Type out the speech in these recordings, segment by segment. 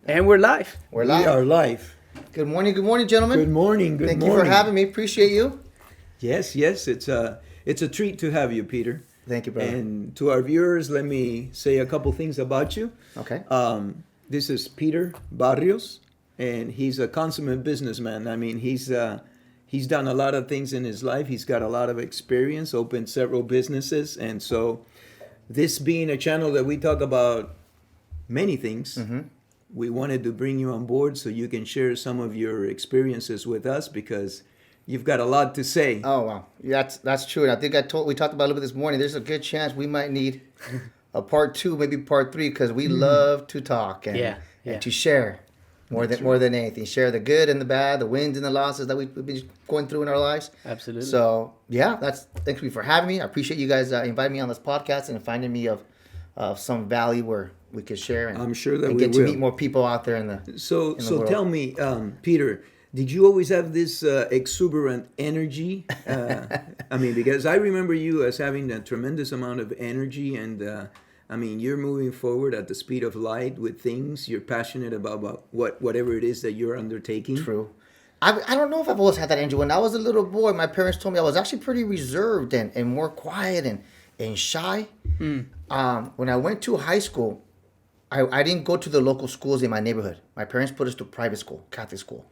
And we're live. We're We live. are live. Good morning, gentlemen. Good morning. Good Thank morning. you for having me. Appreciate you. Yes, it's a treat to have you, Peter. Thank you, brother. And to our viewers, let me say a couple things about you. Okay. This is Peter Barrios, and he's a consummate businessman. I mean, he's done a lot of things in his life. He's got a lot of experience, opened several businesses, and so this being a channel that we talk about many things. We wanted to bring you on board so you can share some of your experiences with us because you've got a lot to say. Oh wow, that's true. And I think we talked about a little bit this morning. There's a good chance we might need a part 2, maybe part 3, because we love to talk and to share more than anything. Share the good and the bad, the wins and the losses that we've been going through in our lives. Absolutely. So thank you for having me. I appreciate you guys inviting me on this podcast and finding me of some value where we could share. And I'm sure that and we get will. to meet more people out there in the So world. tell me, Peter, did you always have this exuberant energy? I mean, because I remember you as having a tremendous amount of energy, and I mean, you're moving forward at the speed of light with things. You're passionate about whatever it is that you're undertaking. True. I don't know if I've always had that energy. When I was a little boy, my parents told me I was actually pretty reserved and more quiet and shy. When I went to high school, I didn't go to the local schools in my neighborhood. My parents put us to private school, Catholic school.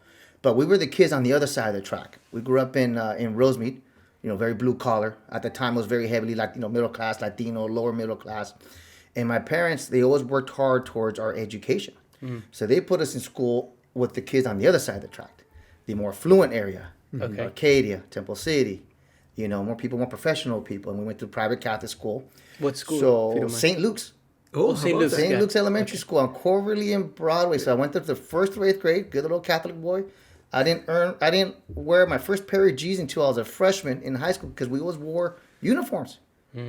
But we were the kids on the other side of the track. We grew up in Rosemead, very blue collar. At the time, it was very heavily middle class, Latino, lower middle class. And my parents, they always worked hard towards our education. So they put us in school with the kids on the other side of the track, the more affluent area, Okay. Arcadia, Temple City, more people, more professional people. And we went to private Catholic school. What school, if you So don't mind? St. Luke's. Oh, St. Luke's. St. Okay. Luke's Elementary School on Corverly and Broadway. So I went there the first through 8th grade, good little Catholic boy. I didn't wear my first pair of G's until I was a freshman in high school because we always wore uniforms,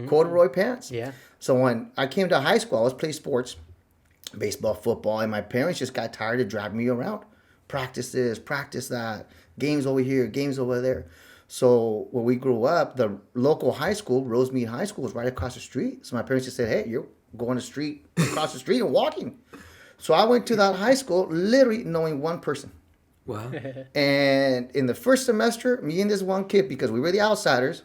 corduroy pants. Yeah. So when I came to high school, I was playing sports, baseball, football, and my parents just got tired of driving me around. Practice this, practice that, games over here, games over there. So when we grew up, the local high school, Rosemead High School, was right across the street. So my parents just said, hey, you're going across the street and walking. So I went to that high school literally knowing one person. Wow. And in the first semester, me and this one kid, because we were the outsiders,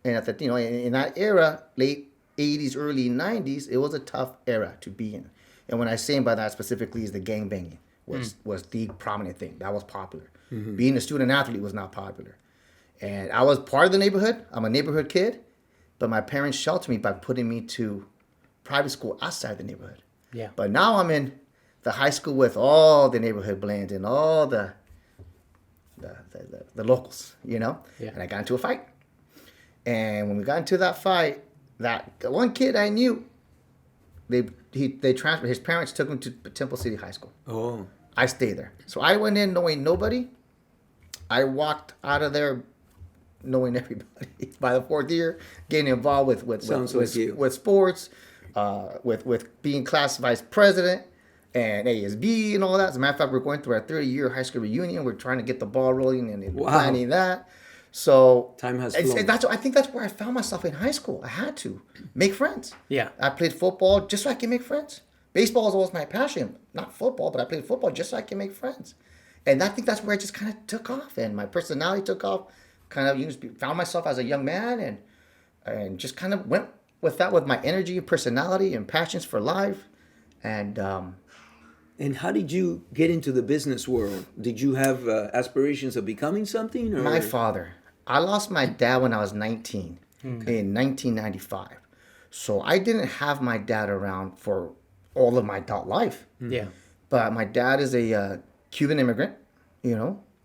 and at the in that era, late 80s, early 90s, it was a tough era to be in. And when I say by that specifically is the gangbanging was the prominent thing. That was popular. Being a student athlete was not popular. And I was part of the neighborhood. I'm a neighborhood kid, but my parents sheltered me by putting me to private school outside the neighborhood. Yeah. But now I'm in the high school with all the neighborhood blends and all the locals, Yeah. And I got into a fight. And when we got into that fight, that one kid I knew, they transferred. His parents took him to Temple City High School. Oh. I stayed there. So I went in knowing nobody. I walked out of there knowing everybody. By the 4th year, getting involved with sports, with being class vice president and ASB and all that. As a matter of fact, we're going through our 30-year high school reunion. We're trying to get the ball rolling and planning that. So Time has flown. I think that's where I found myself in high school. I had to make friends. Yeah. I played football just so I can make friends. Baseball was always my passion. Not football, but I played football just so I can make friends. And I think that's where I just kind of took off. And my personality took off. Kind of found myself as a young man and just kind of went with that with my energy, personality, and passions for life. And And how did you get into the business world? Did you have aspirations of becoming something? Or? my father, I lost my dad when I was 19 in 1995. So I didn't have my dad around for all of my adult life. Yeah. But my dad is a Cuban immigrant,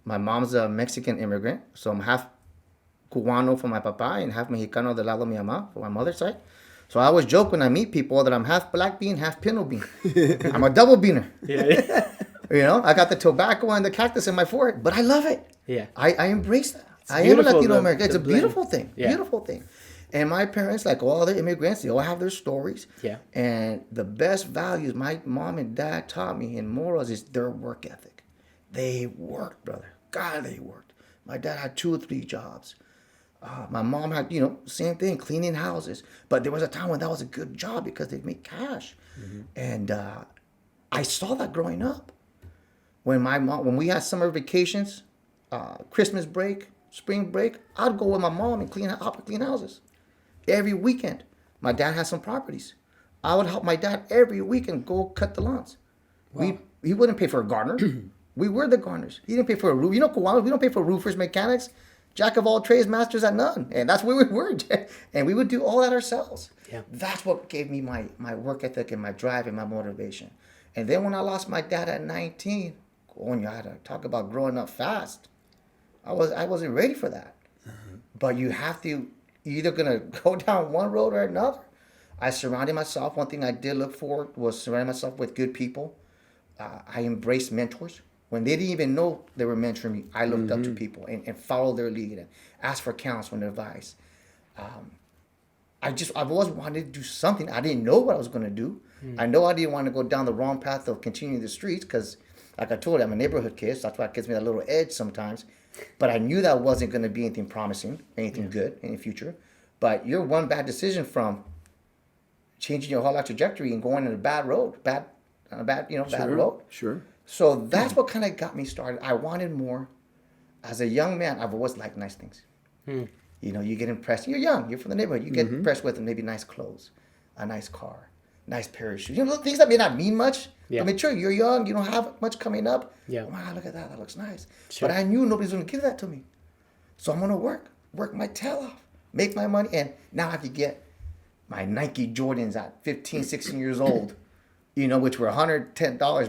My mom's a Mexican immigrant. So I'm half Cubano from my papa and half Mexicano del lado de mi mamá from my mother's side. So I always joke when I meet people that I'm half black bean, half pinto bean. I'm a double beaner. Yeah. I got the tobacco and the cactus in my forehead, but I love it. Yeah. I embrace that. I am a beautiful, Latino the- American. It's the a blend. beautiful thing. Yeah. Beautiful thing. And my parents, like all other immigrants, they all have their stories. Yeah. And the best values my mom and dad taught me in morals is their work ethic. They worked, brother. God, they worked. My dad had 2 or 3 jobs. My mom had, same thing, cleaning houses. But there was a time when that was a good job because they'd make cash. And I saw that growing up. When we had summer vacations, Christmas break, spring break, I'd go with my mom and clean houses every weekend. My dad had some properties. I would help my dad every weekend go cut the lawns. Wow. He wouldn't pay for a gardener. We were the gardeners. He didn't pay for a roof. You know, Cubanos, we don't pay for roofers, mechanics, jack of all trades, masters at none. And that's where we were. And we would do all that ourselves. Yeah. That's what gave me my work ethic and my drive and my motivation. And then when I lost my dad at 19, when you had to talk about growing up fast, I wasn't ready for that. But you have to, you're either gonna go down one road or another. I surrounded myself. One thing I did look for was surrounding myself with good people. I embraced mentors. When they didn't even know they were mentoring me, I looked up to people and followed their lead and asked for counsel and advice. I've always wanted to do something. I didn't know what I was going to do. I know I didn't want to go down the wrong path of continuing the streets because, like I told you, I'm a neighborhood kid. So that's why it gives me that little edge sometimes. But I knew that wasn't going to be anything promising, anything good in the future. But you're one bad decision from changing your whole life trajectory and going on a bad road, bad road. Sure. So that's what kind of got me started. I wanted more. As a young man, I've always liked nice things. You know, you get impressed. You're young. You're from the neighborhood. You get impressed with maybe nice clothes, a nice car, nice pair of shoes. You know, things that may not mean much. Yeah. I mean, sure, you're young. You don't have much coming up. Yeah. Oh, wow, look at that. That looks nice. Sure. But I knew nobody's going to give that to me. So I'm going to work my tail off, make my money. And now I have to get my Nike Jordans at 15, 16 years old. You know, which were $110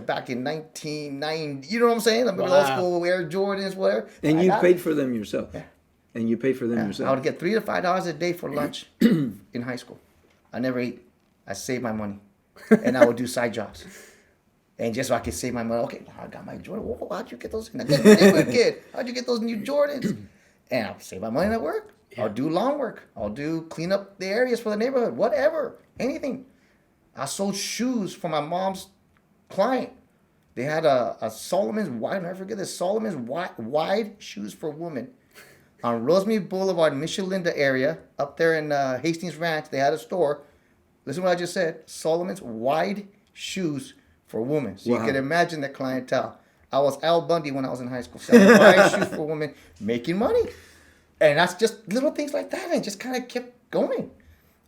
back in 1990. You know what I'm saying? I mean, old school Air Jordans, whatever. And you paid for them yourself. Yeah. And you paid for them yourself. I would get $3 to $5 a day for lunch in high school. I never ate. I saved my money. And I would do side jobs. And just so I could save my money. Okay, I got my Jordan. Whoa, how'd you get those? Kid, how'd you get those new Jordans? And I'll save my money at work. Yeah. I'll do lawn work. I'll do clean up the areas for the neighborhood. Whatever. Anything. I sold shoes for my mom's client. They had a Solomon's wide, I'll never forget this, Solomon's wide shoes for women. On Rosemary Boulevard, Michelinda area, up there in Hastings Ranch, they had a store. Listen to what I just said. Solomon's wide shoes for women. So you can imagine the clientele. I was Al Bundy when I was in high school, selling wide shoes for women, making money. And that's just little things like that, and just kind of kept going.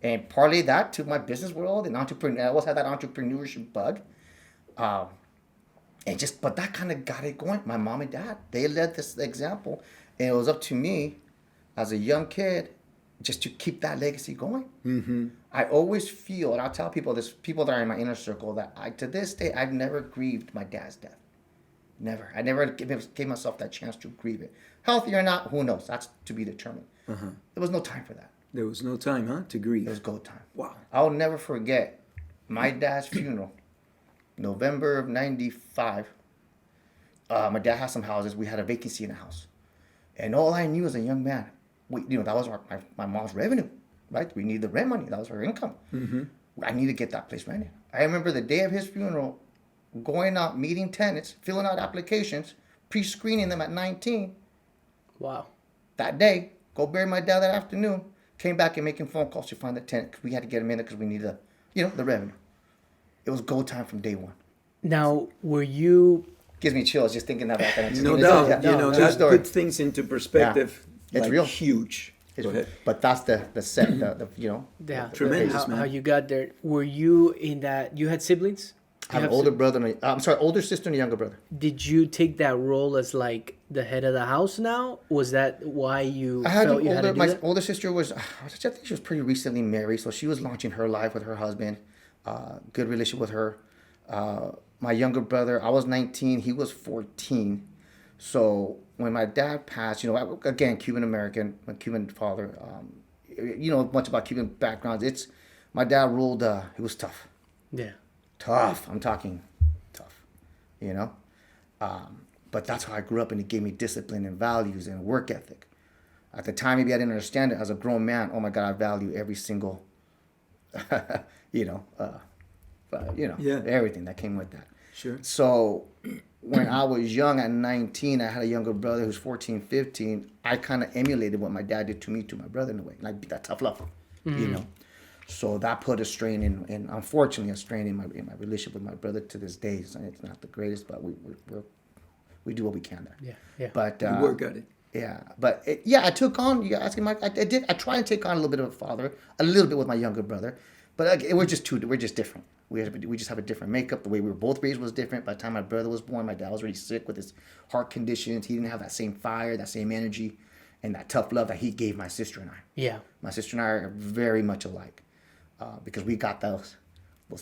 And partly that to my business world and entrepreneur. I always had that entrepreneurship bug. But that kind of got it going. My mom and dad, they led this example. And it was up to me as a young kid just to keep that legacy going. Mm-hmm. I always feel, and I'll tell people this, people that are in my inner circle, that to this day, I've never grieved my dad's death. Never. I never gave myself that chance to grieve it. Healthy or not, who knows? That's to be determined. Uh-huh. There was no time for that. There was no time, huh, to grieve. It was go time. Wow. I'll never forget my dad's funeral, November of 95. My dad had some houses. We had a vacancy in the house. And all I knew as a young man, that was my mom's revenue, right? We needed the rent money. That was her income. Mm-hmm. I needed to get that place rented. I remember the day of his funeral, going out, meeting tenants, filling out applications, pre-screening them at 19. Wow. That day, go bury my dad that afternoon. Came back and making phone calls to find the tenant because we had to get him in there because we needed the revenue. It was go time from day one. Now, were you... Gives me chills just thinking about that. No doubt. That story. puts things into perspective. Yeah. It's real. Huge. Go ahead. But that's the set, Tremendous, man. How you got there. Were you in that... You had siblings? I have an older brother. Older sister and a younger brother. Did you take that role as like the head of the house now? Was that why you felt you had to do that? My older sister was, I think she was pretty recently married, so she was launching her life with her husband. Good relationship with her. My younger brother, I was 19, he was 14. So when my dad passed, again, Cuban American, my Cuban father, much about Cuban backgrounds. My dad ruled, it was tough. Yeah. Tough. I'm talking tough, but that's how I grew up, and it gave me discipline and values and work ethic. At the time, maybe I didn't understand it. As a grown man, oh my God, I value every single, everything that came with that. Sure. So when I was young at 19, I had a younger brother who's 14, 15. I kind of emulated what my dad did to me, to my brother in a way, like that tough love, So that put a strain in unfortunately, a strain in my relationship with my brother to this day. It's not the greatest, but we do what we can there. Yeah, yeah. But You work at it. yeah, but I took on. You asking Mike? I did. I tried to take on a little bit of a father, a little bit with my younger brother, but we're just different. We just have a different makeup. The way we were both raised was different. By the time my brother was born, my dad was already sick with his heart conditions. He didn't have that same fire, that same energy, and that tough love that he gave my sister and I. Yeah. My sister and I are very much alike because we got those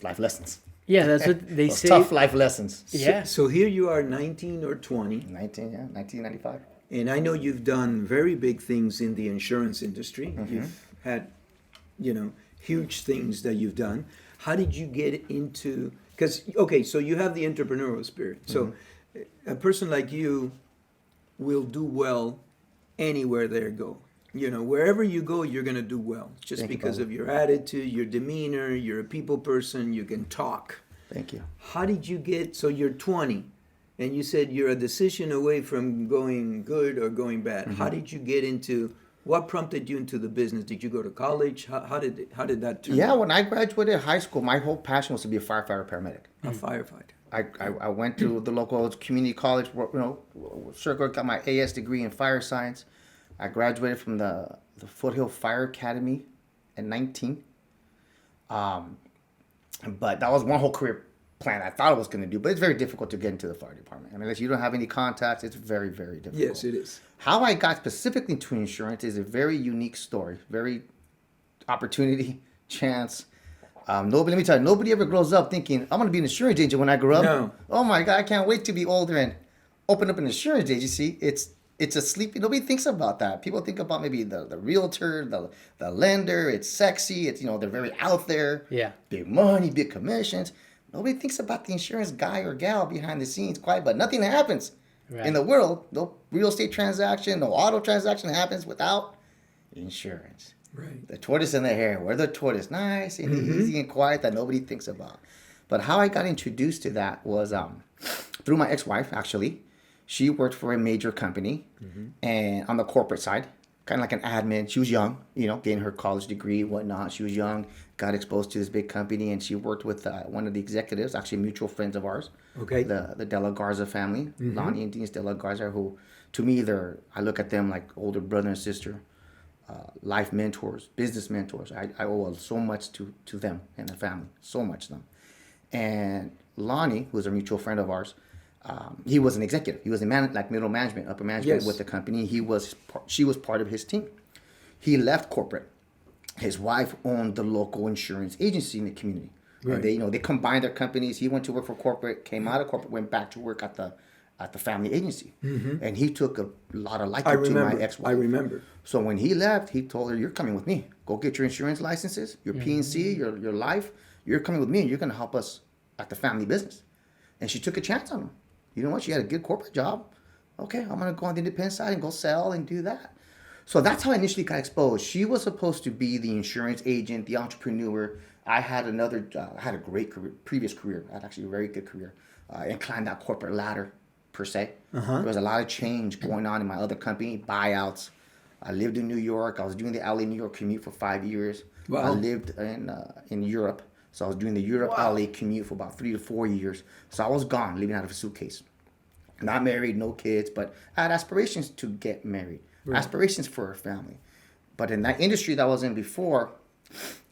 life lessons. Yeah, that's what they Those say. tough life lessons. Yeah. So here you are, 19 or 20. 1995. And I know you've done very big things in the insurance industry. Mm-hmm. You've had, huge things that you've done. How did you get into, because, okay, so you have the entrepreneurial spirit. So Mm-hmm. a person like you will do well anywhere they go. Wherever you go, you're going to do well. Just Thank you, because Pablo. of your attitude, your demeanor, you're a people person, you can talk. Thank you. How did you get, so you're 20, and you said you're a decision away from going good or going bad. Mm-hmm. How did you get into, what prompted you into the business? Did you go to college? How did that turn Yeah, out? when I graduated high school, my whole passion was to be a firefighter paramedic. A firefighter. I went to the local community college, circle, got my AS degree in fire science. I graduated from the Foothill Fire Academy at 19. But that was one whole career plan I thought I was going to do, but it's very difficult to get into the fire department. I mean, unless you don't have any contacts, it's very, very difficult. Yes, it is. How I got specifically to insurance is a very unique story, very opportunity, chance. Let me tell you, nobody ever grows up thinking, I'm going to be an insurance agent when I grow up. No. Oh my God, I can't wait to be older and open up an insurance agency. It's a sleepy, nobody thinks about that. People think about maybe the realtor, the lender, it's sexy, it's, they're very out there. Yeah. Big money, big commissions. Nobody thinks about the insurance guy or gal behind the scenes, quiet, but nothing happens in the world. No real estate transaction, no auto transaction happens without insurance. Right. The tortoise and the hare. We're the tortoise. Nice and easy and quiet that nobody thinks about. But how I got introduced to that was through my ex-wife, actually. She worked for a major company and on the corporate side, kind of like an admin. She was young, getting her college degree, whatnot. She was young, got exposed to this big company, and she worked with one of the executives, actually mutual friends of ours. Okay. The De La Garza family, Lonnie and Dean De La Garza, who to me, I look at them like older brother and sister. Life mentors, business mentors. I owe so much to them and the family, so much to them. And Lonnie, who was a mutual friend of ours, he was an executive. He was in middle management, upper management Yes. with the company. She was part of his team. He left corporate. His wife owned the local insurance agency in the community. Right. And they combined their companies. He went to work for corporate, came out of corporate, went back to work at the family agency. And he took a lot of liking to my ex-wife. I remember. So when he left, he told her, "You're coming with me. Go get your insurance licenses, your P&C, your life. You're coming with me, and you're going to help us at the family business." And she took a chance on him. You know what? She had a good corporate job. Okay, I'm going to go on the independent side and go sell and do that. So that's how I initially got exposed. She was supposed to be the insurance agent, the entrepreneur. I had I had a great previous career. I had actually a very good career and climbed that corporate ladder per se. There was a lot of change going on in my other company, buyouts. I lived in New York. I was doing the LA New York commute for 5 years. Wow. I lived in Europe. So I was doing the Europe LA commute for about 3 to 4 years. So I was gone, living out of a suitcase. Not married, no kids, but I had aspirations to get married. Right. Aspirations for a family. But in that industry that I was in before,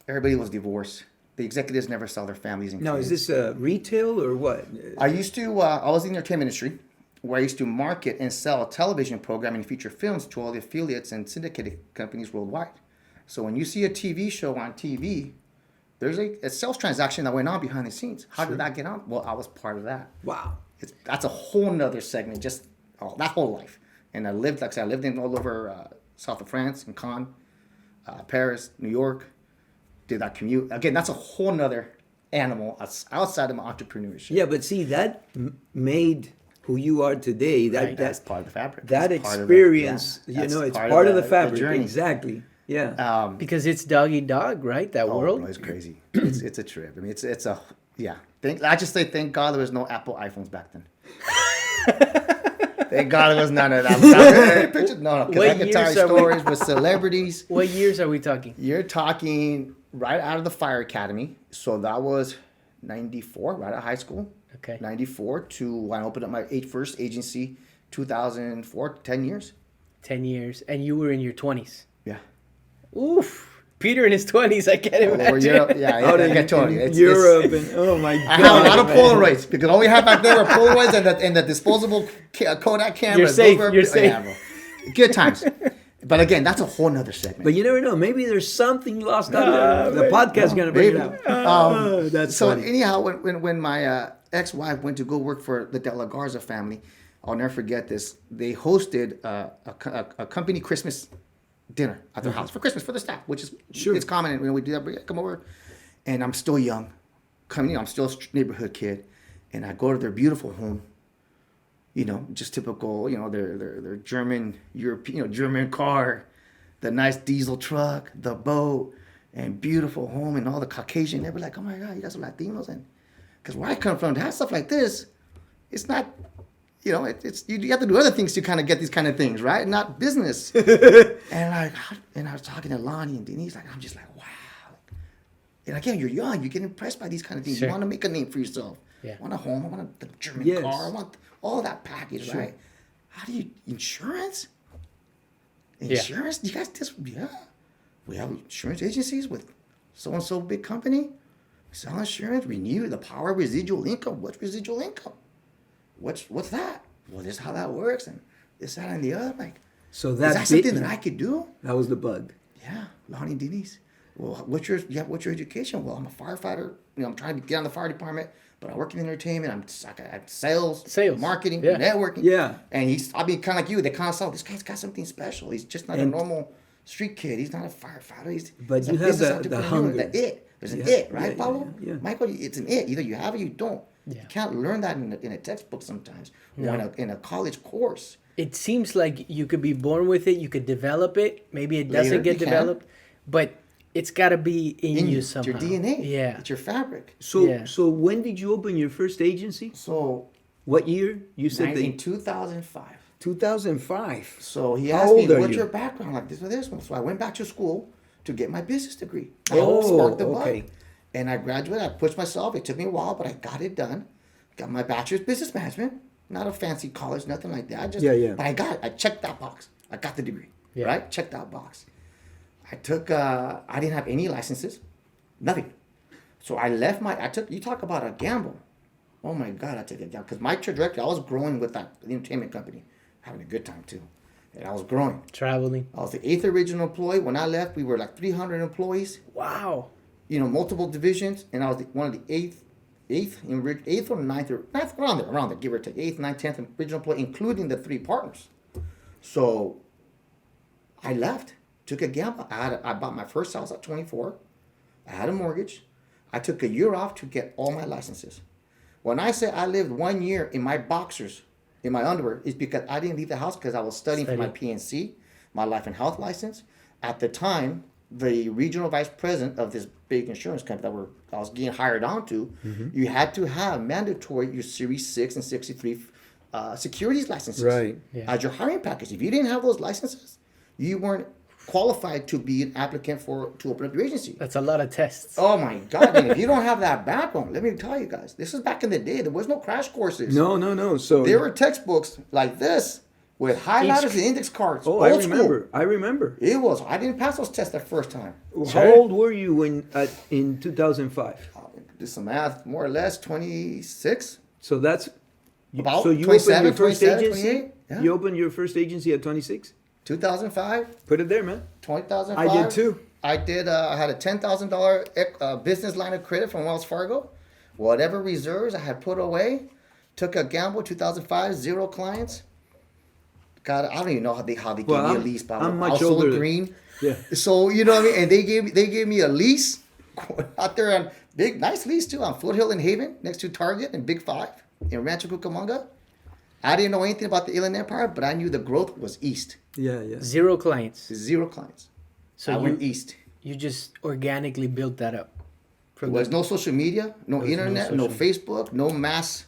everybody was divorced. The executives never saw their families and Now, kids. is this retail or what? I was in the entertainment industry where I used to market and sell a television program and feature films to all the affiliates and syndicated companies worldwide. So when you see a TV show on TV, there's a sales transaction that went on behind the scenes. How did that get on? Well, I was part of that. Wow. That's a whole nother segment, just that whole life. And I lived, like I said, I lived in all over south of France, in Cannes, Paris, New York. Did that commute. Again, that's a whole nother animal outside of my entrepreneurship. Yeah, but see, that made who you are today. That's part of the fabric. That It's part of experience, that's it's part of the fabric. journey. Exactly. Yeah. Because it's dog eat dog, right? That world. No, it's crazy. It's a trip. I mean, it's a yeah. I just say thank God there was no Apple iPhones back then. Thank God there was none of that. No, because I can tell you stories with celebrities. What years are we talking? You're talking right out of the fire academy. So that was 94, right out of high school. Okay. 94 to when I opened up my first agency, 2004, 10 years. 10 years. And you were in your 20s. Yeah. Oof. Peter in his 20s, I can't Or imagine. Europe, yeah, Out I in, get Tony. in Europe and oh my I have a god! lot of man. Polaroids because all we had back then were Polaroids and the disposable Kodak cameras. You're safe, Those were, you're safe. Yeah, bro. Good times. But again, that's a whole nother segment. But you never know. Maybe there's something lost out there. The podcast is gonna bring maybe. it out. That's So funny. anyhow, when my ex-wife went to go work for the De La Garza family, I'll never forget this. They hosted a company Christmas dinner at their house for Christmas for the staff, which is Sure. it's common. And when we do that, we come over, and I'm still young, I'm still a neighborhood kid, and I go to their beautiful home. Just typical. Their German, European, German car, the nice diesel truck, the boat, and beautiful home, and all the Caucasian. They were like, "Oh my God, you guys are Latinos," and because where I come from, to have stuff like this, it's not. It's you have to do other things to kind of get these kind of things, right? Not business. and I was talking to Lonnie and Denise, I'm just like, wow. And again, you're young, you get impressed by these kind of things. Sure. You want to make a name for yourself. Yeah. I want a home, I want the German Yes. car, I want all that package, Sure. right? How do you insurance? Yeah. Insurance? You guys just we have insurance agencies with so and so big company. Sell insurance, renew the power of residual income. What's residual income? What's that? Well, this is how that works, and this, that, and the other. Like, So is that that something that I could do? That was the bug. Yeah, Lonnie and Denise. Well, what's your education? Well, I'm a firefighter. I'm trying to get on the fire department, but I work in entertainment. I'm sales, marketing, Yeah. networking. Yeah. And kind of like you. They kind of saw this guy's got something special. He's just not a And- normal street kid. He's not a firefighter. But he's you a have business the entrepreneur, hunger. The it. There's an Yeah, it, right, yeah, Pablo? yeah, yeah. Michael, it's an it. Either you have it or you don't. Yeah. You can't learn that in a textbook sometimes No. or in a college course. It seems like you could be born with it, you could develop it. Maybe it doesn't Later, get you can. developed, but it's got to be in you It's somehow. your DNA. Yeah. It's your fabric. So Yeah. so when did you open your first agency? So What year? You said in 2005. 2005. So he How asked me, old are what's you? your background? Like this or this one. So I went back to school to get my business degree. Oh, Sparked the bug. okay. And I graduated. I pushed myself. It took me a while, but I got it done. Got my bachelor's business management. Not a fancy college, nothing like that. Yeah. But I got it. I checked that box. I got the degree. Yeah. Right? Checked that box. I took, I didn't have any licenses. Nothing. So I left you talk about a gamble. Oh my God, I took it down. Because my trajectory, I was growing with that entertainment company. Having a good time too. And I was growing. Traveling. I was the 8th original employee. When I left, we were like 300 employees. Wow. Multiple divisions. And I was one of the eighth or ninth, around there, give or take. 8th, 9th, 10th original employee, including the 3 partners. So I left. Took a gamble. I bought my first house at 24. I had a mortgage. I took a year off to get all my licenses. When I say I lived 1 year in my boxers, in my underwear, it's because I didn't leave the house because I was studying for my PNC, my life and health license. At the time, the regional vice president of this big insurance company that I was getting hired onto, you had to have mandatory your Series 6 and 63 securities licenses Right. Yeah. as your hiring package. If you didn't have those licenses, you weren't qualified to be an applicant to open up your agency. That's a lot of tests. Oh my God! And if you don't have that background, let me tell you guys, this is back in the day. There was no crash courses. No. So There were textbooks like this with highlighters and index cards. Oh, old I school. remember. I remember. It was. I didn't pass those tests the first time. How old were you in 2005? Do some math. More or less 26. So that's About so you 27, opened your first 27, agency. 28, yeah. You opened your first agency at 26. 2005. Put it there, man. 2005. I did too. I did. I had a $10,000 business line of credit from Wells Fargo. Whatever reserves I had put away, took a gamble. 2005, 0 clients. God, I don't even know how they gave me a lease. But I'm I much was so older. green. Yeah. So you know what I mean. And they gave me a lease out there on nice lease too on Foothill in Haven next to Target and Big 5 in Rancho Cucamonga. I didn't know anything about the Inland Empire, but I knew the growth was east. Yeah. 0 clients. 0 clients. So I you went east. you just organically built that up. There was no social media, no internet, no Facebook, no mass.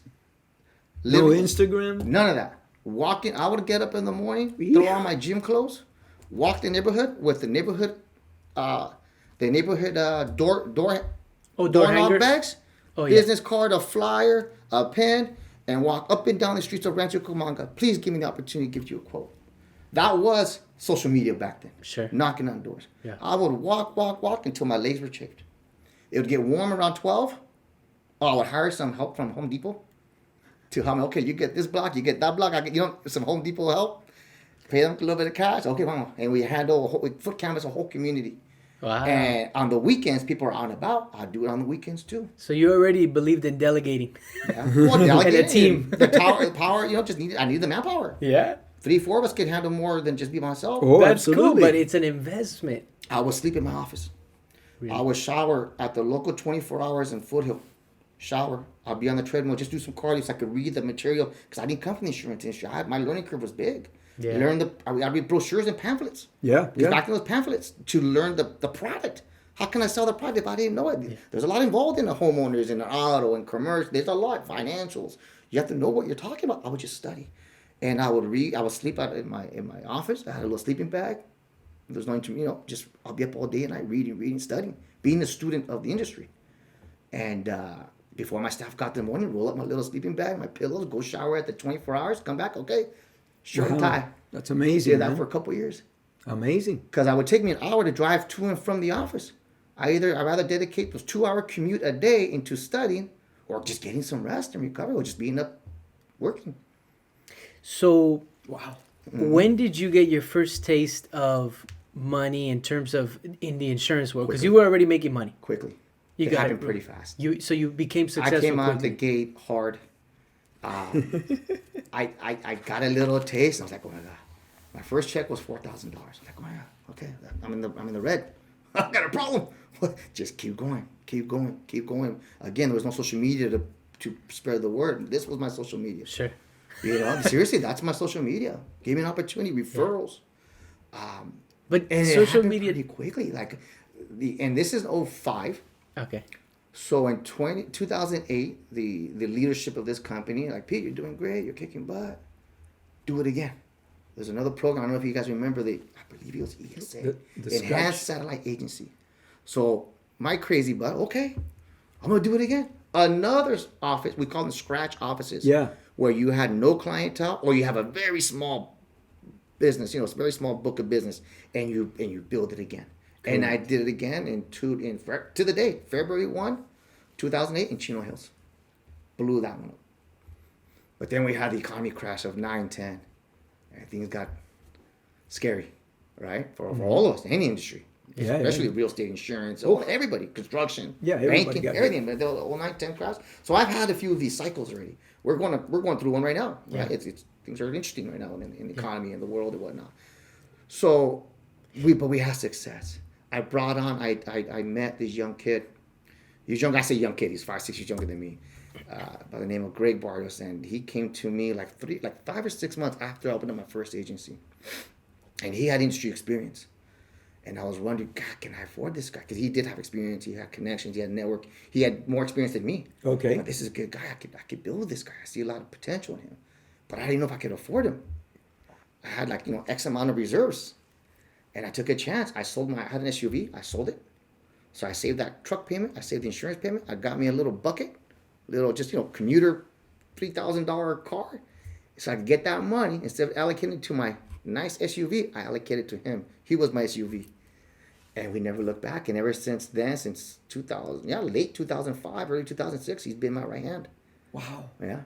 No living. Instagram. None of that. Walking, I would get up in the morning, throw on my gym clothes, walk the neighborhood with the neighborhood the neighborhood door Oh, door doorknob hangers? bags, Oh, yeah. business card, a flyer, a pen, and walk up and down the streets of Rancho Cucamonga. Please give me the opportunity to give you a quote. That was social media back then. Sure. Knocking on doors. Yeah. I would walk until my legs were chafed. It would get warm around 12. Oh, I would hire some help from Home Depot to help me. Okay, you get this block, you get that block. I get some Home Depot help. Pay them a little bit of cash. Okay, wow. And we handle we foot canvas a whole community. Wow. And on the weekends, people are out and about. I do it on the weekends too. So you already believed in delegating. Yeah. Well, delegating, And a team. the power, I need the manpower. Yeah. 3-4 of us could handle more than just be myself. Oh, That's cool, absolutely. but it's an investment. I would sleep in my office. Really? I would shower at the local 24 hours in Foothill. Shower. I'll be on the treadmill, just do some cardio so I could read the material because I didn't come from the insurance industry. My learning curve was big. Yeah. I read brochures and pamphlets. Yeah, Because yeah. back in those pamphlets to learn the product. How can I sell the product if I didn't know it? Yeah. There's a lot involved in the homeowners and the auto and commercial. There's a lot. Financials. You have to know what you're talking about. I would just study. And I would read. I would sleep out in my office. I had a little sleeping bag. There's no, just I'll be up all day and night reading, studying, being a student of the industry. And before my staff got in the morning, roll up my little sleeping bag, my pillows, go shower at the 24 hours, come back, okay, shirt and tie. That's amazing. Did that man. for a couple of years. Amazing. Because I would take me an hour to drive to and from the office. I'd rather dedicate those 2-hour commute a day into studying or just getting some rest and recovery or just being up working. So Wow. when did you get your first taste of money in terms of in the insurance world? Because you were already making money. Quickly. You It got happened it pretty fast. So you became successful. I came out the quickly. gate hard. I got a little taste. I was like, oh my god. My first check was $4,000. I was like, oh my god. Okay, I'm in the red. I got a problem. Just keep going. Again, there was no social media to spread the word. This was my social media. Sure. Seriously, that's my social media. Gave me an opportunity, referrals. But And it social happened media. pretty quickly. And this is 05. Okay. So in 2008, the leadership of this company, like, Pete, you're doing great, you're kicking butt. Do it again. There's another program, I don't know if you guys remember, I believe it was ESA, the Enhanced Satellite Agency. So my crazy butt, okay, I'm going to do it again. Another office, we call them scratch offices. Yeah. Where you had no clientele or you have a very small business, it's a very small book of business, and you build it again. Cool. And I did it again to the day, February 1, 2008 in Chino Hills. Blew that one up. But then we had the economy crash of 9-10. And things got scary, right? For all of us, any industry. Yeah, Especially real estate, insurance, everybody, construction, Yeah, everybody banking, got everything. But the 9-10 crash. So I've had a few of these cycles already. We're going through one right now. Right? Yeah. It's things are interesting right now in the economy and the world and whatnot. So we had success. I brought on. I met this young kid. He's young. I say young kid. He's 5-6 years younger than me. By the name of Barrios, and he came to me like 5 or 6 months after I opened up my first agency, and he had industry experience. And I was wondering, God, can I afford this guy? Because he did have experience. He had connections. He had network. He had more experience than me. Okay. But this is a good guy. I could build this guy. I see a lot of potential in him. But I didn't know if I could afford him. I had X amount of reserves. And I took a chance. I had an SUV. I sold it. So I saved that truck payment. I saved the insurance payment. I got me a little bucket. Commuter $3,000 car. So I could get that money. Instead of allocating it to my nice SUV, I allocated to him. He was my SUV. And we never looked back. And ever since then, since late 2005, early 2006, he's been my right hand. Wow. Yeah.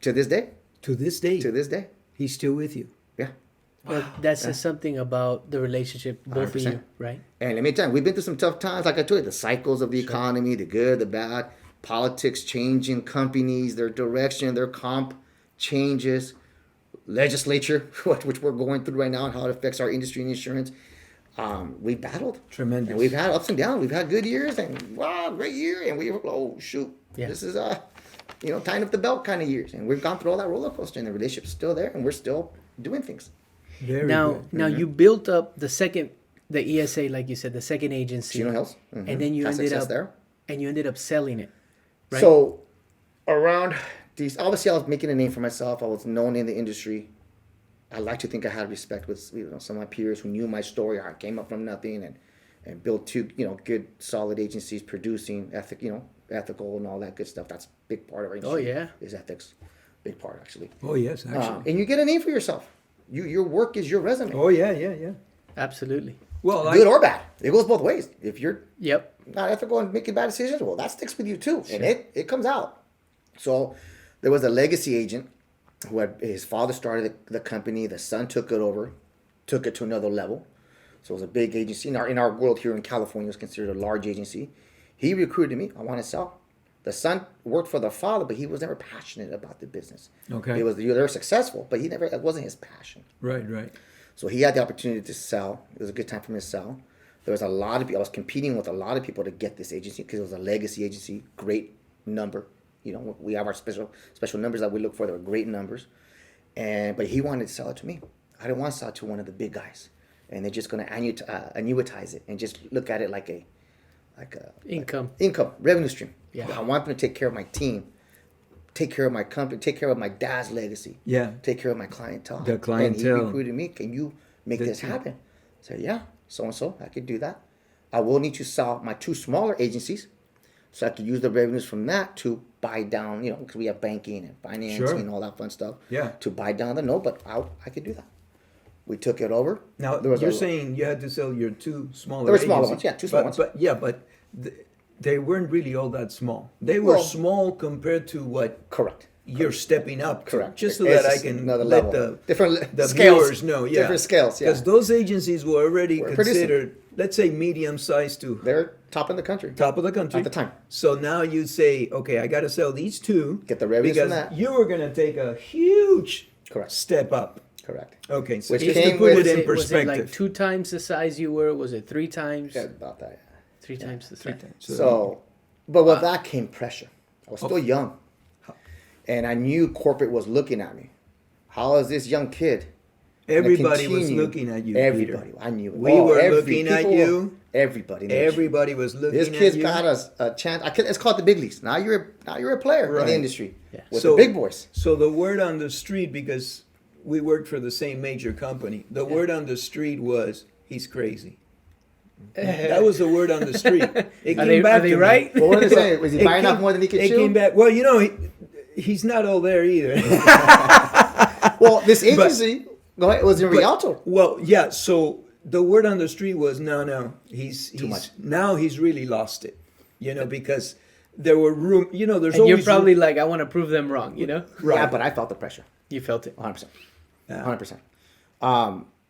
To this day. To this day. To this day. He's still with you. Yeah. Well, that says something about the relationship, both of 100%. you, right? And let me tell you, we've been through some tough times. Like I told you, the cycles of the economy, the good, the bad, politics changing, companies, their direction, their comp changes, legislature, which we're going through right now, and how it affects our industry and insurance. We battled. Tremendous. And we've had ups and downs. We've had good years and wow, great year. And we were, oh shoot, this is tying up the belt kind of years. And we've gone through all that roller coaster, and the relationship's still there, and we're still doing things. Very Now good. you built up the ESA, like you said, the second agency, Chino Hills. and then you Had ended success up there. and you ended up selling it, right? So around these, obviously I was making a name for myself. I was known in the industry. I like to think I had respect with some of my peers who knew my story. I came up from nothing, and and build two, good solid agencies producing ethical and all that good stuff. That's a big part of our industry. Oh, yeah. Is ethics, big part actually. Oh yes, actually. And you get a name for yourself. Your work is your resume, Oh yeah. Absolutely. Well, good or bad. It goes both ways. If you're Yep. not ethical and making bad decisions, well, that sticks with you too, and it comes out. So there was a legacy agent who had his father started the company. The son took it over, took it to another level. So it was a big agency. In our world here in California, it was considered a large agency. He recruited me. I want to sell. The son worked for the father, but he was never passionate about the business. Okay. They were successful, but it wasn't his passion. right. So he had the opportunity to sell. It was a good time for him to sell. There was a lot of people. I was competing with a lot of people to get this agency because it was a legacy agency. Great number. We have our special numbers that we look for. They were great numbers. But he wanted to sell it to me. I didn't want to sell it to one of the big guys. And they're just going to annuitize it and just look at it like a Income. income revenue stream. Yeah. I want them to take care of my team, take care of my company, take care of my dad's legacy. Yeah. Take care of my clientele. The clientele. And he recruited me. Can you make this happen? I said, yeah, so and so, I could do that. I will need to sell my two smaller agencies, so I could use the revenues from that to buy down, because we have banking and financing Sure. and all that fun stuff. Yeah. To buy down the note, but I could do that. We took it over. Now There was you're a- saying you had to sell your two smaller. There were smaller agencies. ones, yeah, two small ones. But they weren't really all that small. They were Well- small compared to what Correct. you're stepping up to. Correct. Just so It's that I can another let level. the Different the scales. viewers know. Yeah. Different scales, yeah. Because those agencies were already We're producing. considered, let's say, medium sized to They're top in the country. top of the country At the time. So now you say, okay, I got to sell these two. Get the revenues because from that. you were going to take a huge Correct. step up. Correct. Okay, so Which just to came put with- it in Was it like perspective. 2 times the size you were? Was it 3 times? Yeah, about that. 3 times the size. So, but with that came pressure. I was still young. And I knew corporate was looking at me. How is this young kid? gonna Everybody was continue? looking at you, Everybody. Peter. I knew it. We were looking at people- you. Everybody. in the industry. Everybody was looking This at kid's you. got a chance. It's called the big leagues. Now you're a player in Right. the industry Yeah. with So- the big boys. So the word on the street, because we worked for the same major company, the word on the street was, he's crazy. That was the word on the street. It Are they to me. right? Well, what did they say? Was he It buying came- off more than he could It chew? came back. Well, he's not all there either. Well, this agency, go ahead, it was in Rialto. Well, yeah. So the word on the street was, no, he's much. Now he's really lost it. Because there were room. There's And always you're probably room. like, I want to prove them wrong, Right. Yeah, but I felt the pressure. You felt it. 100%. Yeah. 100%.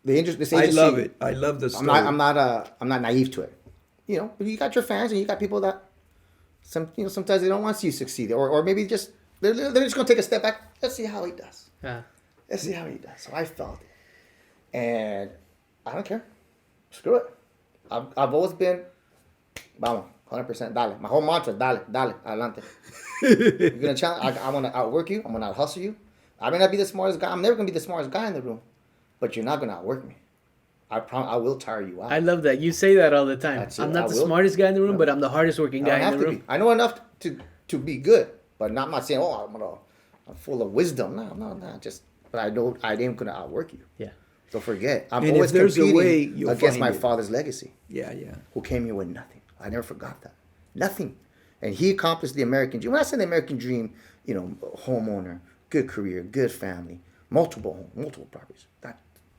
This I agency, love it. I love the story. I'm not naive to it. But you got your fans and you got people that sometimes they don't want to see you succeed, or maybe just they're just gonna take a step back. Let's see how he does. Let's see how he does. So I felt it, and I don't care. Screw it. I've always been, vamos, 100%. Dale. My whole mantra, dale, adelante. You're gonna challenge. I'm gonna outwork you. I'm gonna out hustle you. I may not be the smartest guy. I'm never gonna be the smartest guy in the room, but you're not gonna outwork me. I promise. I will tire you out. I love that. You say that all the time. That's it. I'm not I the will. smartest guy in the room, but I'm the hardest working I don't guy have in the to room. be. I know enough to be good, but I'm not saying, I'm full of wisdom. No. But I know I ain't gonna outwork you. Yeah. So forget. I'm And always if there's a competing way, you'll against find my it. father's legacy, Yeah. who came here with nothing. I never forgot that. Nothing. And he accomplished the American dream. When I say the American dream, homeowner, good career, good family, multiple homes, multiple properties.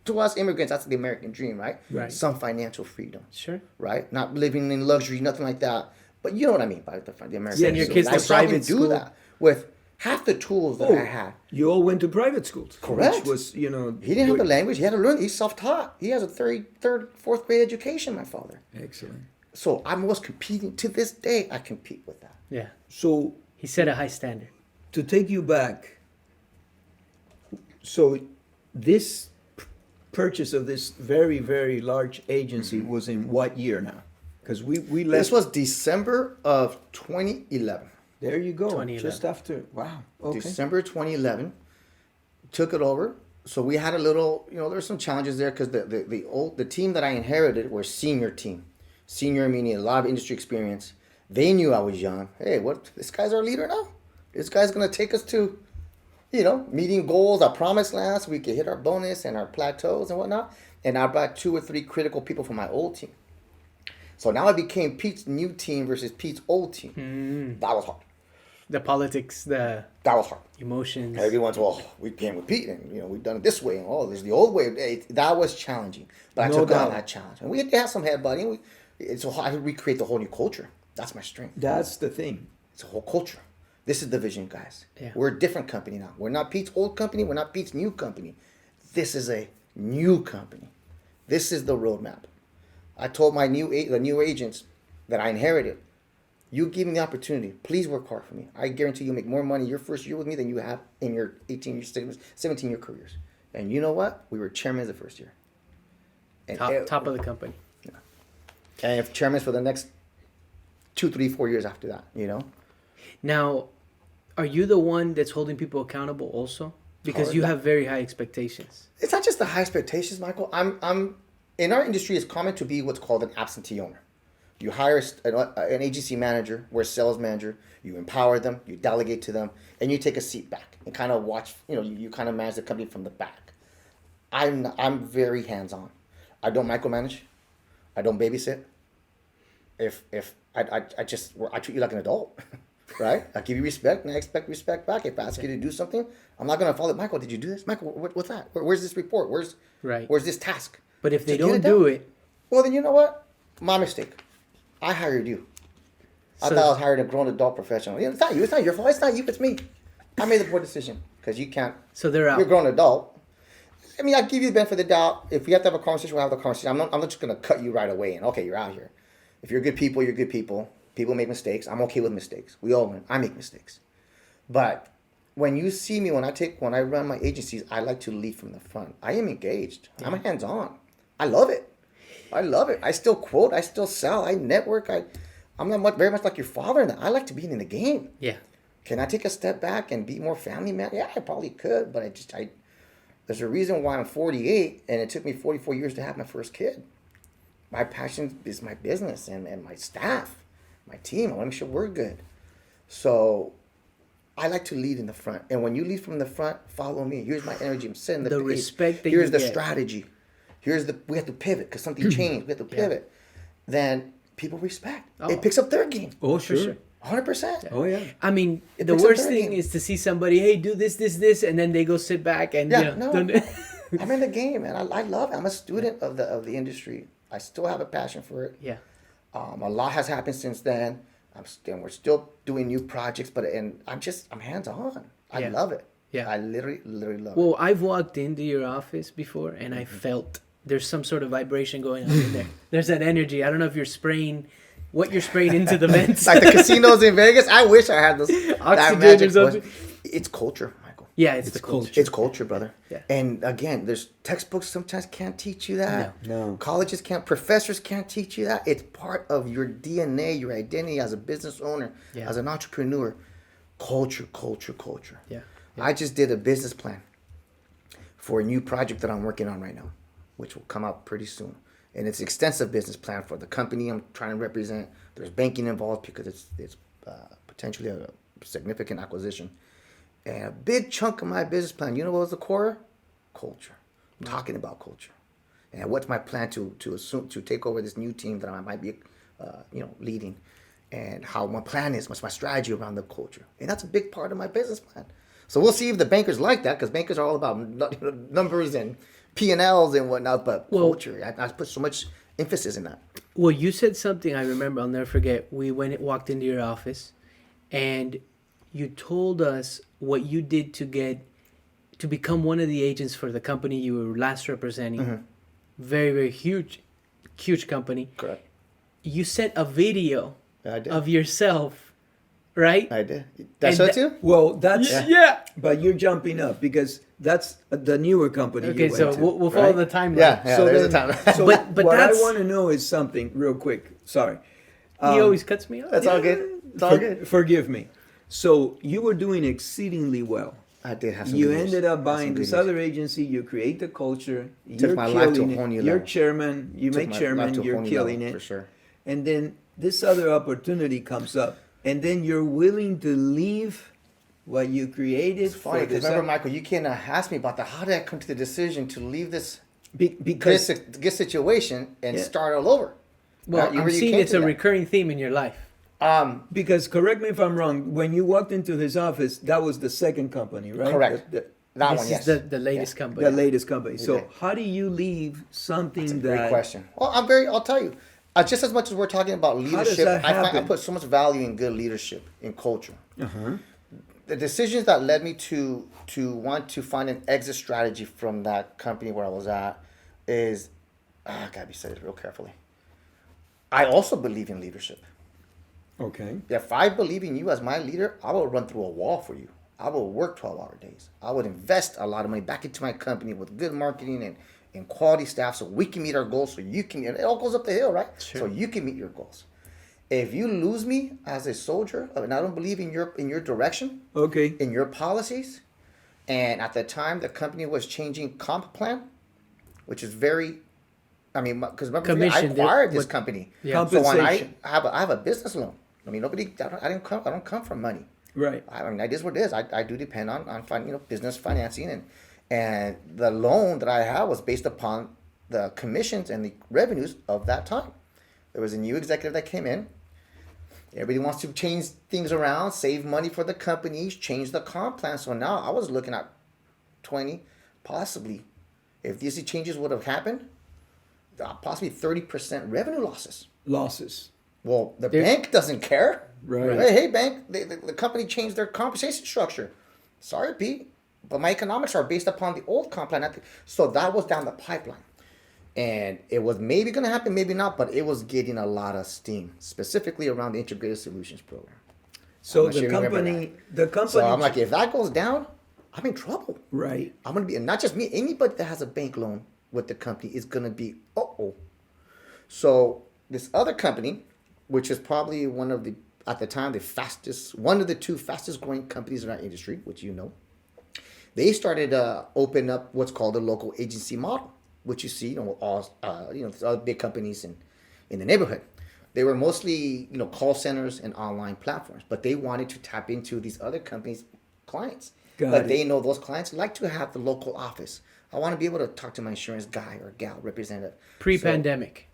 To us immigrants, that's the American dream, right? Right. Some financial freedom. Sure. Right? Not living in luxury, nothing like that. But you know what I mean by the American Send your dream. kids I to saw him private do school. that with half the tools that I had. You all went to private schools. Correct. Which was, He didn't have the language. He had to learn. He's self-taught. He has a third, fourth grade education, my father. Excellent. So I'm always competing. To this day, I compete with that. Yeah. So He set a high standard. to take you back, so this purchase of this very, very large agency was in what year now? Because we left. This was December of 2011. There you go. 2011. Just after. Wow. Okay. December 2011. Took it over. So we had a little, there were some challenges there because the team that I inherited were senior team. Senior meaning a lot of industry experience. They knew I was young. Hey, this guy's our leader now. This guy's gonna take us to, meeting goals, our promised lands. We could hit our bonus and our plateaus and whatnot. And I brought 2 or 3 critical people from my old team. So now I became Pete's new team versus Pete's old team. That was hard. The politics, the That was hard. emotions. Everyone's, well, we came with Pete, and we've done it this way, and this is the old way. That was challenging, but I No took on doubt. that challenge, and we had to have some headbutting. I recreate the whole new culture. That's my strength. That's the thing. It's a whole culture. This is the vision, guys. Yeah. We're a different company now. We're not Pete's old company. We're not Pete's new company. This is a new company. This is the roadmap. I told the new agents that I inherited, you give me the opportunity. Please work hard for me. I guarantee you make more money your first year with me than you have in your 17-year careers. And you know what? We were chairmen the first year. And Top of the company. And if chairmen for the next 2, 3, 4 years after that, Now, are you the one that's holding people accountable also? Because you have very high expectations. It's not just the high expectations, Michael. I'm in our industry, it's common to be what's called an absentee owner. You hire an agency manager or a sales manager, you empower them, you delegate to them, and you take a seat back and kind of watch, you kind of manage the company from the back. I'm very hands-on. I don't micromanage. I don't babysit. If I treat you like an adult, right? I give you respect and I expect respect back. If I ask you to do something, I'm not gonna follow. Michael, did you do this? Michael, what's that? Where's this report? Where's this task? But if they Just get don't do done. it, Well, then you know what? My mistake. I hired you. I So- thought I was hiring a grown adult professional. It's not you. It's not your fault. It's not you. It's me. I made the poor decision because you can't. so they're out. You're a grown adult. I mean, I give you the benefit of the doubt. If we have to have a conversation, we'll have the conversation. I'm not just going to cut you right away and, okay, you're out here. If you're good people, you're good people. People make mistakes. I'm okay with mistakes. We all learn. I make mistakes. But when you see me, when I run my agencies, I like to lead from the front. I am engaged. I'm hands-on. I love it. I still quote. I still sell. I network. I'm not very much like your father in that. I like to be in the game. Yeah. Can I take a step back and be more family man? Yeah, I probably could, but there's a reason why I'm 48 and it took me 44 years to have my first kid. My passion is my business and my staff, my team. I want to make sure we're good. So I like to lead in the front. And when you lead from the front, follow me. Here's my energy. I'm setting the pace. respect that Here's you the get. strategy. We have to pivot because something changed. We have to pivot. Then people respect. It picks up their game. Oh, For sure. 100%. Oh, yeah. I mean, It the picks up worst their thing game. is to see somebody, hey, do this, and then they go sit back and I'm in the game, man. I love it. I'm a student of the industry. I still have a passion for it. yeah. A lot has happened since then. We're still doing new projects, I'm hands on. I Yeah. love it. Yeah. I literally love it. Well, I've walked into your office before and I felt there's some sort of vibration going on in there. There's that energy. I don't know if you're spraying into the vents. Like the casinos in Vegas. I wish I had that Oxygen magic. or something. It's culture, Michael. Yeah, it's the culture. It's culture, brother. Yeah. And again, there's textbooks sometimes can't teach you that. No. Colleges can't. Professors can't teach you that. It's part of your DNA, your identity as a business owner, Yeah. as an entrepreneur. Culture. Yeah. I just did a business plan for a new project that I'm working on right now, which will come out pretty soon. And it's an extensive business plan for the company I'm trying to represent. There's banking involved because it's potentially a significant acquisition. And a big chunk of my business plan, you know what was the core? Culture. I'm talking about culture. And what's my plan to take over this new team that I might be leading, and how my plan is, what's my strategy around the culture. And that's a big part of my business plan. So we'll see if the bankers like that, because bankers are all about numbers and P&Ls and whatnot, but culture, I put so much emphasis in that. Well, you said something I remember. I'll never forget. We walked into your office, and you told us what you did to become one of the agents for the company you were last representing. Mm-hmm. Very, very huge company. Correct. You sent a video I did. of yourself, right? I did. Did I And show it that- to you? Well, that's Yeah. But you're jumping up because that's the newer company. Okay, you so went to, we'll follow right? the timeline. Yeah, So there's a then- time. So But what I that's- want to know is something real quick. Sorry. He always cuts me off. That's all good. It's all good. Forgive me. So you were doing exceedingly well. I did have some You good years. ended up Had buying some good this years. other agency. You create the culture. Took You're my life to a killing whole new it. You're level. chairman. You Took make my life chairman. to a You're whole new killing level, it. for sure. And then this other opportunity comes up, and then you're willing to leave what you created. It's funny for because this remember, Michael, you can't ask me about that. How did I come to the decision to leave this because good situation and Yeah. start all over? Well, I'm seeing it's a recurring theme in your life. Because correct me if I'm wrong. When you walked into his office, that was the second company, right? Correct. That This one, yes. is the latest company. The latest company. So Okay. how do you leave something That's a that? great question. Well, I'll tell you. Just as much as we're talking about leadership, that I happen? put so much value in good leadership, in culture. Uh-huh. The decisions that led me to want to find an exit strategy from that company where I was at is, I gotta be said real carefully. I also believe in leadership. Okay. If I believe in you as my leader, I will run through a wall for you. I will work 12-hour days. I would invest a lot of money back into my company with good marketing and quality staff so we can meet our goals, so you can, it all goes up the hill, right? Sure. So you can meet your goals. If you lose me as a soldier and I don't believe in your direction, Okay. in your policies, and at the time the company was changing comp plan, which is very, because remember I Commission, acquired this what- company. Yeah. So when Compensation. I have a business loan. I don't come from money. Right. It is what it is. I do depend on business financing, and the loan that I had was based upon the commissions and the revenues of that time. There was a new executive that came in. Everybody wants to change things around, save money for the companies, change the comp plan. So now I was looking at 20, possibly, if these changes would have happened, possibly 30% revenue losses. Losses. Well, the bank doesn't care. Right. Hey, bank, the company changed their compensation structure. Sorry, Pete, but my economics are based upon the old comp plan. So that was down the pipeline. And it was maybe going to happen, maybe not, but it was getting a lot of steam, specifically around the Integrated Solutions Program. So I'm not sure you remember the company. So I'm like, if that goes down, I'm in trouble. Right. I'm going to be, and not just me, anybody that has a bank loan with the company is going to be, uh-oh. So this other company, which is probably at the time, one of the two fastest growing companies in our industry, which you know, they started open up what's called a local agency model, which you see, other big companies in the neighborhood. They were mostly, call centers and online platforms, but they wanted to tap into these other companies' clients. Got it. They know those clients like to have the local office. I want to be able to talk to my insurance guy or gal representative. Pre-pandemic.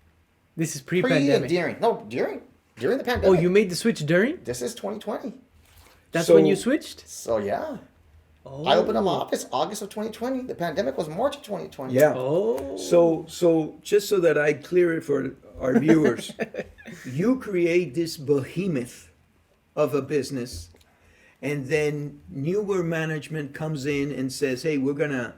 This is Pre and pre-pandemic. during the pandemic. Oh, you made the switch during? This is 2020. That's So- when you switched? So yeah. Oh. I opened up my office August of 2020. The pandemic was March of 2020. Yeah. Oh. So just so that I clear it for our viewers, you create this behemoth of a business, and then newer management comes in and says, "Hey, we're gonna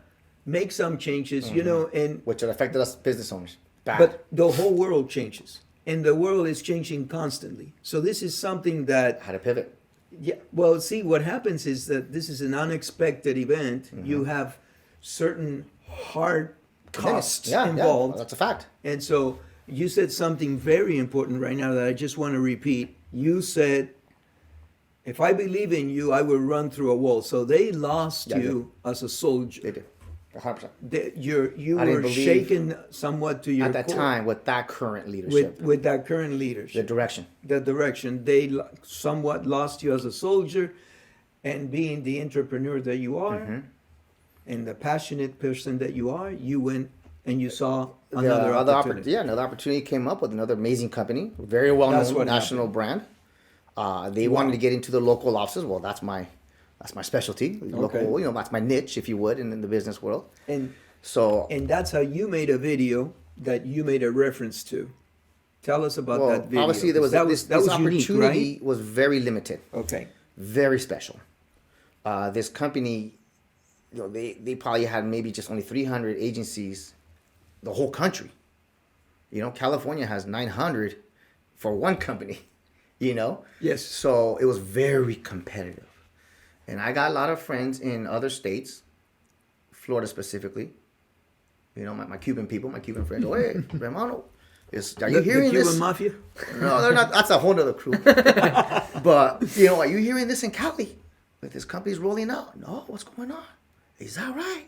make some changes," and Which affected us business owners. Bad. but the whole world changes, and the world is changing constantly. So this is something that, How to pivot. yeah. Well, see, what happens is that this is an unexpected event. Mm-hmm. You have certain hard costs Yeah, involved. that's a fact. And so you said something very important right now that I just want to repeat. You said, if I believe in you, I will run through a wall. So they lost Yeah, you as a soldier. They did. 100%. You I didn't were believe shaken somewhat to your At that core time, with that current leadership, with that current the leadership, direction. the direction. They somewhat lost you as a soldier, and being the entrepreneur that you are, Mm-hmm. and the passionate person that you are, you went and you saw The another other opportunity. another opportunity came up with another amazing company, very well That's known what national brand. They wanted to get into the local offices. Well, that's my specialty. Local, Okay. that's my niche, if you would, in the business world. And So And that's how you made a video that you made a reference to. Tell us about that video. obviously there was that this, that this was unique, opportunity right? was very limited, Okay. very special. This company, they probably had maybe just only 300 agencies, the whole country. California has 900 for one company. Yes. So it was very competitive, and I got a lot of friends in other states, Florida specifically. My Cuban people, my Cuban friends. Oh, hey, hermano, are you hearing the Cuban this? mafia? No, they're not. That's a whole other crew. But are you hearing this in Cali? That this company's rolling out? No, what's going on? Is that right?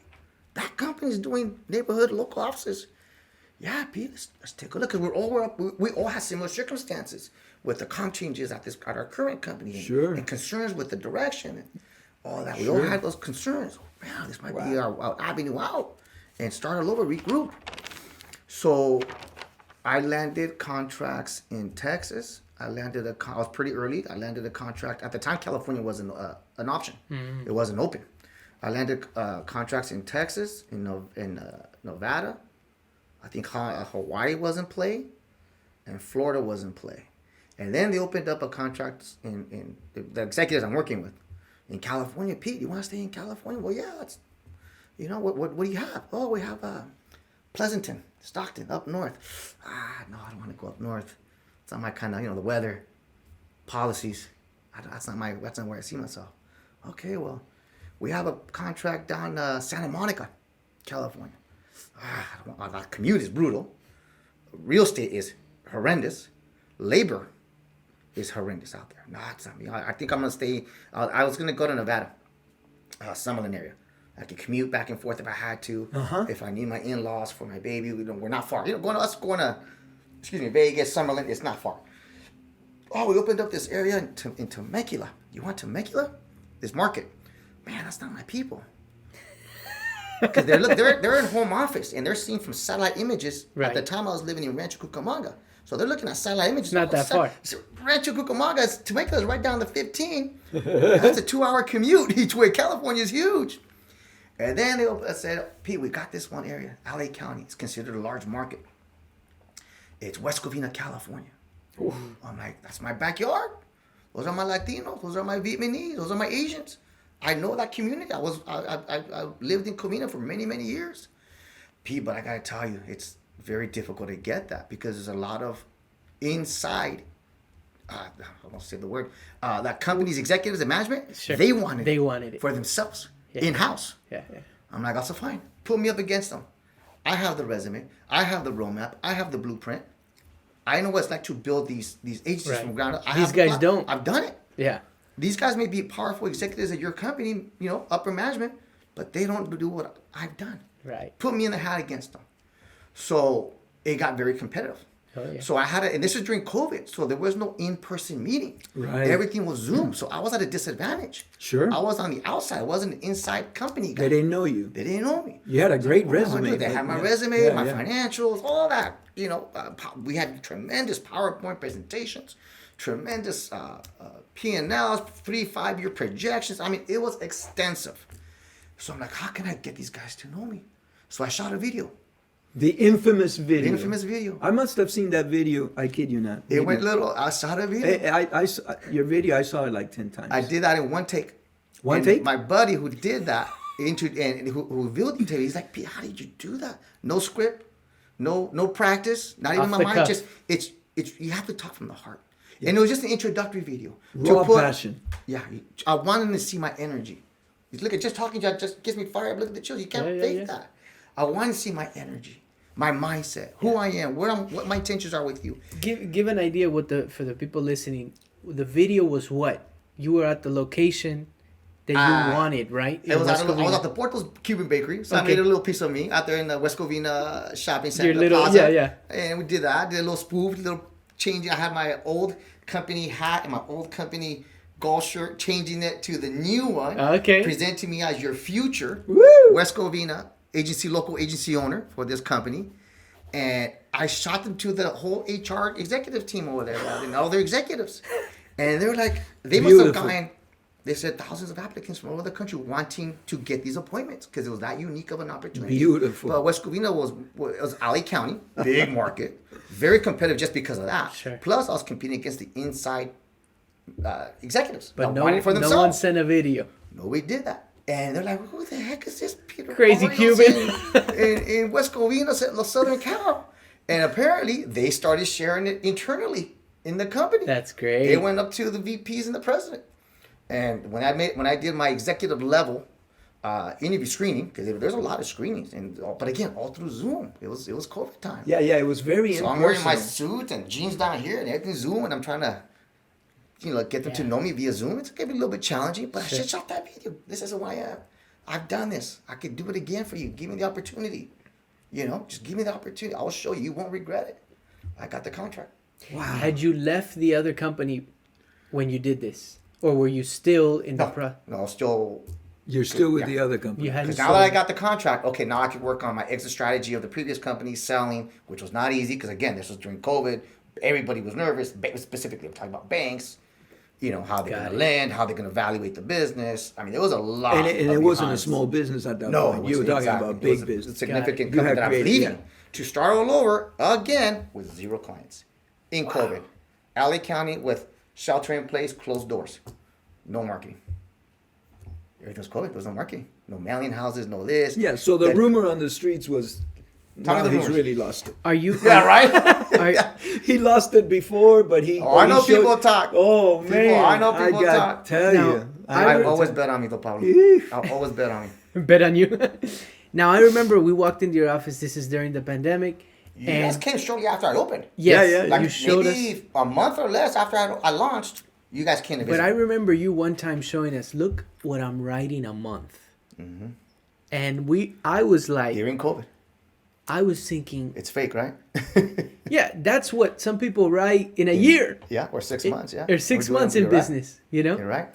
That company's doing neighborhood local offices. Yeah, Pete, let's take a look. Because we all have similar circumstances with the comp changes at our current company. Sure. And concerns with the direction and all that. We all Sure. had those concerns. Wow, this might be our avenue out, and start all over, regroup. So I landed contracts in Texas. I was pretty early. I landed a contract. At the time, California wasn't an option. Mm-hmm. It wasn't open. I landed contracts in Texas, in Nevada. I think Hawaii was in play, and Florida was in play. And then they opened up a contract in the executives I'm working with in California. Pete, you want to stay in California? Well, yeah. What do you have? Oh, we have Pleasanton, Stockton, up north. No, I don't want to go up north. It's not my kind of, the weather, policies. That's not where I see myself. Okay, well, we have a contract down Santa Monica, California. That commute is brutal. Real estate is horrendous. Labor is horrendous out there. No, it's not me. I think I'm going to stay. I was going to go to Nevada, Summerlin area. I could commute back and forth if I had to. If I need my in-laws for my baby, we're not far. Going to Vegas, Summerlin, it's not far. Oh, we opened up this area in Temecula. You want Temecula? This market. Man, that's not my people. Because they're in home office and they're seeing from satellite images. Right. At the time, I was living in Rancho Cucamonga, so they're looking at satellite images. Not that far. Rancho Cucamonga, Temecula is right down the 15. That's a 2-hour commute each way. California is huge. And then I said, Pete, we got this one area, LA County. It's considered a large market. It's West Covina, California. Ooh. I'm like, that's my backyard. Those are my Latinos. Those are my Vietnamese. Those are my Asians. I know that community. I lived in Covina for many, many years. Pete, but I got to tell you, it's very difficult to get that because there's a lot of inside, I won't say the word, that company's executives and management, sure. They wanted it for themselves, yeah. in-house. Yeah. I'm like, also fine. Put me up against them. I have the resume. I have the roadmap. I have the blueprint. I know what it's like to build these agencies right. from ground up. These guys don't. I've done it. Yeah. These guys may be powerful executives at your company, upper management, but they don't do what I've done. Right. Put me in the hat against them. So it got very competitive. Oh, yeah. So I had and this is during COVID, so there was no in-person meeting. Right. Everything was Zoom, so I was at a disadvantage. Sure. I was on the outside. I wasn't an inside company guy. They didn't know you. They didn't know me. You had a great resume. They had my resume, my financials, all that. We had tremendous PowerPoint presentations, tremendous P&Ls, 3-5 year projections. I mean, it was extensive. So I'm like, how can I get these guys to know me? So I shot a video. The infamous video. The infamous video. I must have seen that video. I kid you not. It went little. I shot a video. I saw your video. I saw it like 10 times. I did that in one take. One take? My buddy who did that, and who revealed it to me, he's like, Pete, how did you do that? No script, no practice, not even my mind. Just it's you have to talk from the heart. Yeah. And it was just an introductory video. Raw passion. Yeah, I wanted to see my energy. Look at just talking, just gives me fire. Look at the children. You can't fake that. I wanted to see my energy. My mindset, who I am, what my intentions are with you. Give an idea for the people listening. The video was what? You were at the location that you wanted, right? I was at the Porto's Cuban bakery, so I made a little piece of me out there in the West Covina shopping center, plaza. And we did that. Did a little spoof, little change. I had my old company hat and my old company golf shirt, changing it to the new one. Okay. Presenting me as your future West Covina local agency owner for this company. And I shot them to the whole HR executive team over there, and all their executives. And they're like, they must have gotten, they said thousands of applicants from all over the country wanting to get these appointments because it was that unique of an opportunity. Beautiful. But West Covina was LA County, big market, very competitive just because of that. Sure. Plus, I was competing against the inside executives. But no one sent a video. Nobody did that. And they're like, who the heck is this Peter Crazy Barrios Cuban in West Covina, Southern Cal? And apparently they started sharing it internally in the company. That's great. They went up to the VPs and the president. And when I did my executive level interview screening, because there's a lot of screenings, but again, all through Zoom. It was COVID time. Yeah, it was very. So I'm wearing my suit and jeans down here and everything Zoom, and I'm trying to get them to know me via Zoom. It's going to be a little bit challenging, but I should shot that video. This is who I am. I've done this. I could do it again for you. Give me the opportunity. Just give me the opportunity. I'll show you. You won't regret it. I got the contract. Wow. Had you left the other company when you did this? Or were you still in the No, I was still You're still with Yeah. the other company. You hadn't Because now that I sold. got the contract, okay, now I could work on my exit strategy of the previous company selling, which was not easy because again, this was during COVID. Everybody was nervous. Specifically, I'm talking about banks. How they're Got going to it. lend, how they're going to evaluate the business. I mean, there was a lot. And of it wasn't a behinds. small business at that No, point. You were talking about It was big a business. significant You company had that I was created- leaving to start all over again with 0 clients in COVID. LA County with shelter in place, closed doors, no marketing. Everything was COVID. There was no marketing, no mailing houses, no this. Yeah, so the That- rumor on the streets was Tell me now the he's rumors. really lost it. Are you? Yeah, right. Are, He lost it before, but he. Oh, I know he showed- people talk. Oh People- man, I know people I got talk. to tell Now, you. I I would- always bet on me, though, Pablo. Eesh. I always bet on me. bet on you. Now I remember we walked into your office. This is during the pandemic, You guys and came shortly after I opened. yes, Yeah, yeah, Like you showed us. maybe a month or less after I launched, you guys came to visit. But I remember you one time showing us, look what I'm writing a month. And I was like, During COVID. I was thinking, It's fake, right? yeah, that's what some people write in a year. Yeah, or 6 months, yeah. Or 6 We're doing- months in you're right. business, you know? You're right.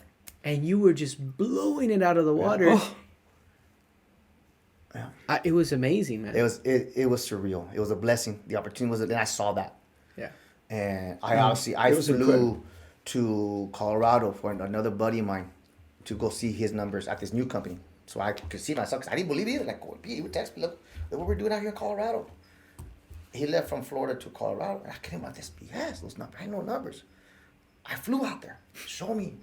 And you were just blowing it out of the water. Oh. Yeah. It was amazing, man. It was surreal. It was a blessing. The opportunity was, and I saw that. Yeah. And I it was flew incredible. to Colorado for another buddy of mine to go see his numbers at this new company. So I could see myself, because I didn't believe it either. Like, oh, he would text me, look what we're doing out here in Colorado. He left from Florida to Colorado. And I couldn't about this BS, those numbers. I know numbers. I flew out there. Show me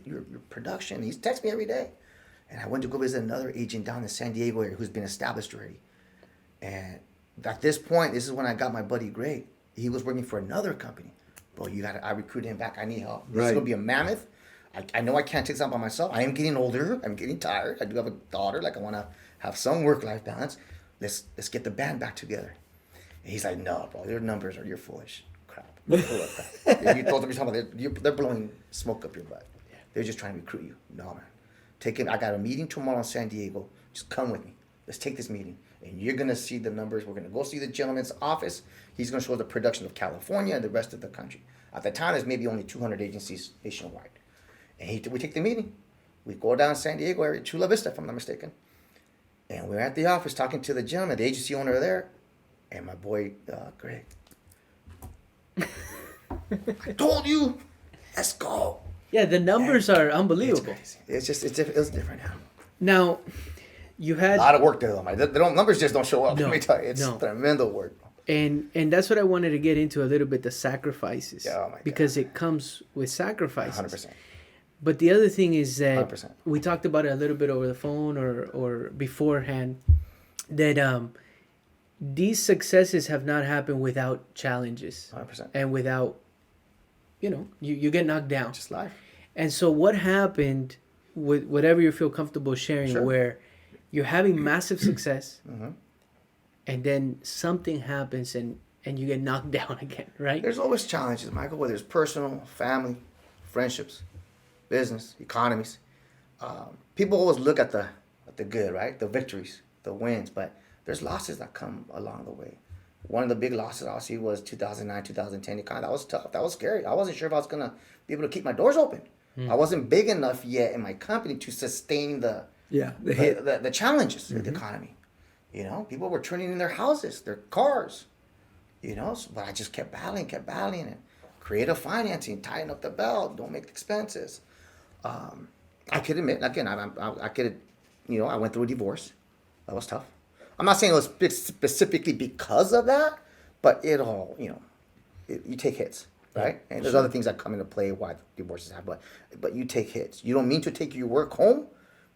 your production. He's texting me every day. And I went to go visit another agent down in San Diego area who's been established already. And at this point, this is when I got my buddy Greg. He was working for another company. Bro, I recruited him back. I need help. This is Right. going to be a mammoth. I know I can't take this on by myself. I am getting older. I'm getting tired. I do have a daughter. Like, I want to have some work-life balance. Let's get the band back together. And he's like, no, bro, your numbers you're foolish. Crap. You're full of crap. If you told them something, they're blowing smoke up your butt. They're just trying to recruit you. No, man. I got a meeting tomorrow in San Diego. Just come with me. Let's take this meeting. And you're going to see the numbers. We're going to go see the gentleman's office. He's going to show us the production of California and the rest of the country. At the time, there's maybe only 200 agencies nationwide. And we take the meeting. We go down San Diego area, Chula Vista, if I'm not mistaken. And we're at the office talking to the gentleman, the agency owner there, and my boy, Greg. I told you, let's go. Yeah, the numbers are It's unbelievable. crazy. It's different now. Now, you A had lot of work there, though. Numbers just don't show up. No, Let me tell you, it's no. tremendous work. and that's what I wanted to get into a little bit, the sacrifices. Yeah, oh my God. because it comes with sacrifices. 100%. But the other thing is that 100%. we talked about it a little bit over the phone or beforehand, that these successes have not happened without challenges 100%. and without, you get knocked down. Just life. And so what happened with whatever you feel comfortable sharing, Sure. where you're having massive success Mhm. and then something happens and you get knocked down again, right? There's always challenges, Michael, whether it's personal, family, friendships, business, economies. People always look at the good, right? The victories, the wins, but there's losses that come along the way. One of the big losses I see was 2009, 2010 economy. That was tough. That was scary. I wasn't sure if I was going to be able to keep my doors open. I wasn't big enough yet in my company to sustain the hit. the challenges of the economy. People were turning in their houses, their cars. But I just kept battling, and creative financing, tighten up the belt, don't make expenses. I could admit, again, I went through a divorce. That was tough. I'm not saying it was specifically because of that, but it all, you take hits, right? And there's other things that come into play why divorces happen, but you take hits. You don't mean to take your work home,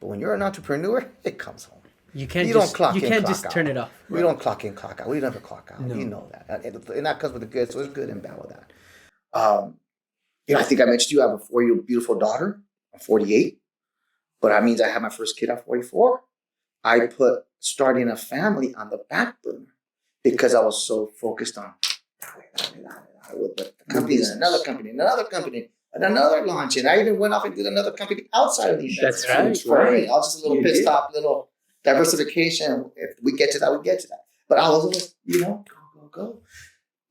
but when you're an entrepreneur, it comes home. You can't You just don't clock you in, can't clock just out. turn it off. We don't clock in, clock out. We never clock out. No. You know that. And that comes with the good. So it's good and bad with that. I think I mentioned to you I have a 4-year-old beautiful daughter. I'm 48. But that means I had my first kid at 44. I put starting a family on the back burner because I was so focused on with the companies, another company, and another launch. And I even went off and did another company outside of these. That's shows. right. Right. I was just a little pit stop, little diversification. If we get to that, we get to that. But I was always, go.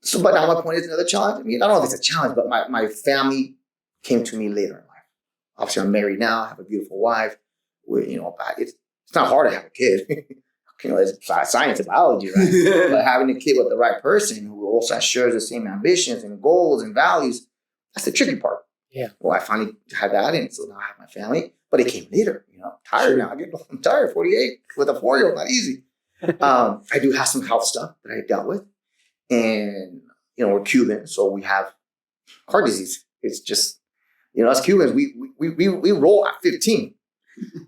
So, but now my point is another challenge. I mean, I don't know if it's a challenge, but my family came to me later in life. Obviously, I'm married now. I have a beautiful wife. It's not hard to have a kid. It's science and biology, right? But having a kid with the right person who also shares the same ambitions and goals and values, that's the tricky part. Yeah. Well, I finally had that, and so now I have my family. But it came later. Tired now. I'm tired. 48 with a 4-year-old, not easy. I do have some health stuff that I dealt with, and we're Cuban, so we have heart disease. It's just us Cubans, we roll at 15.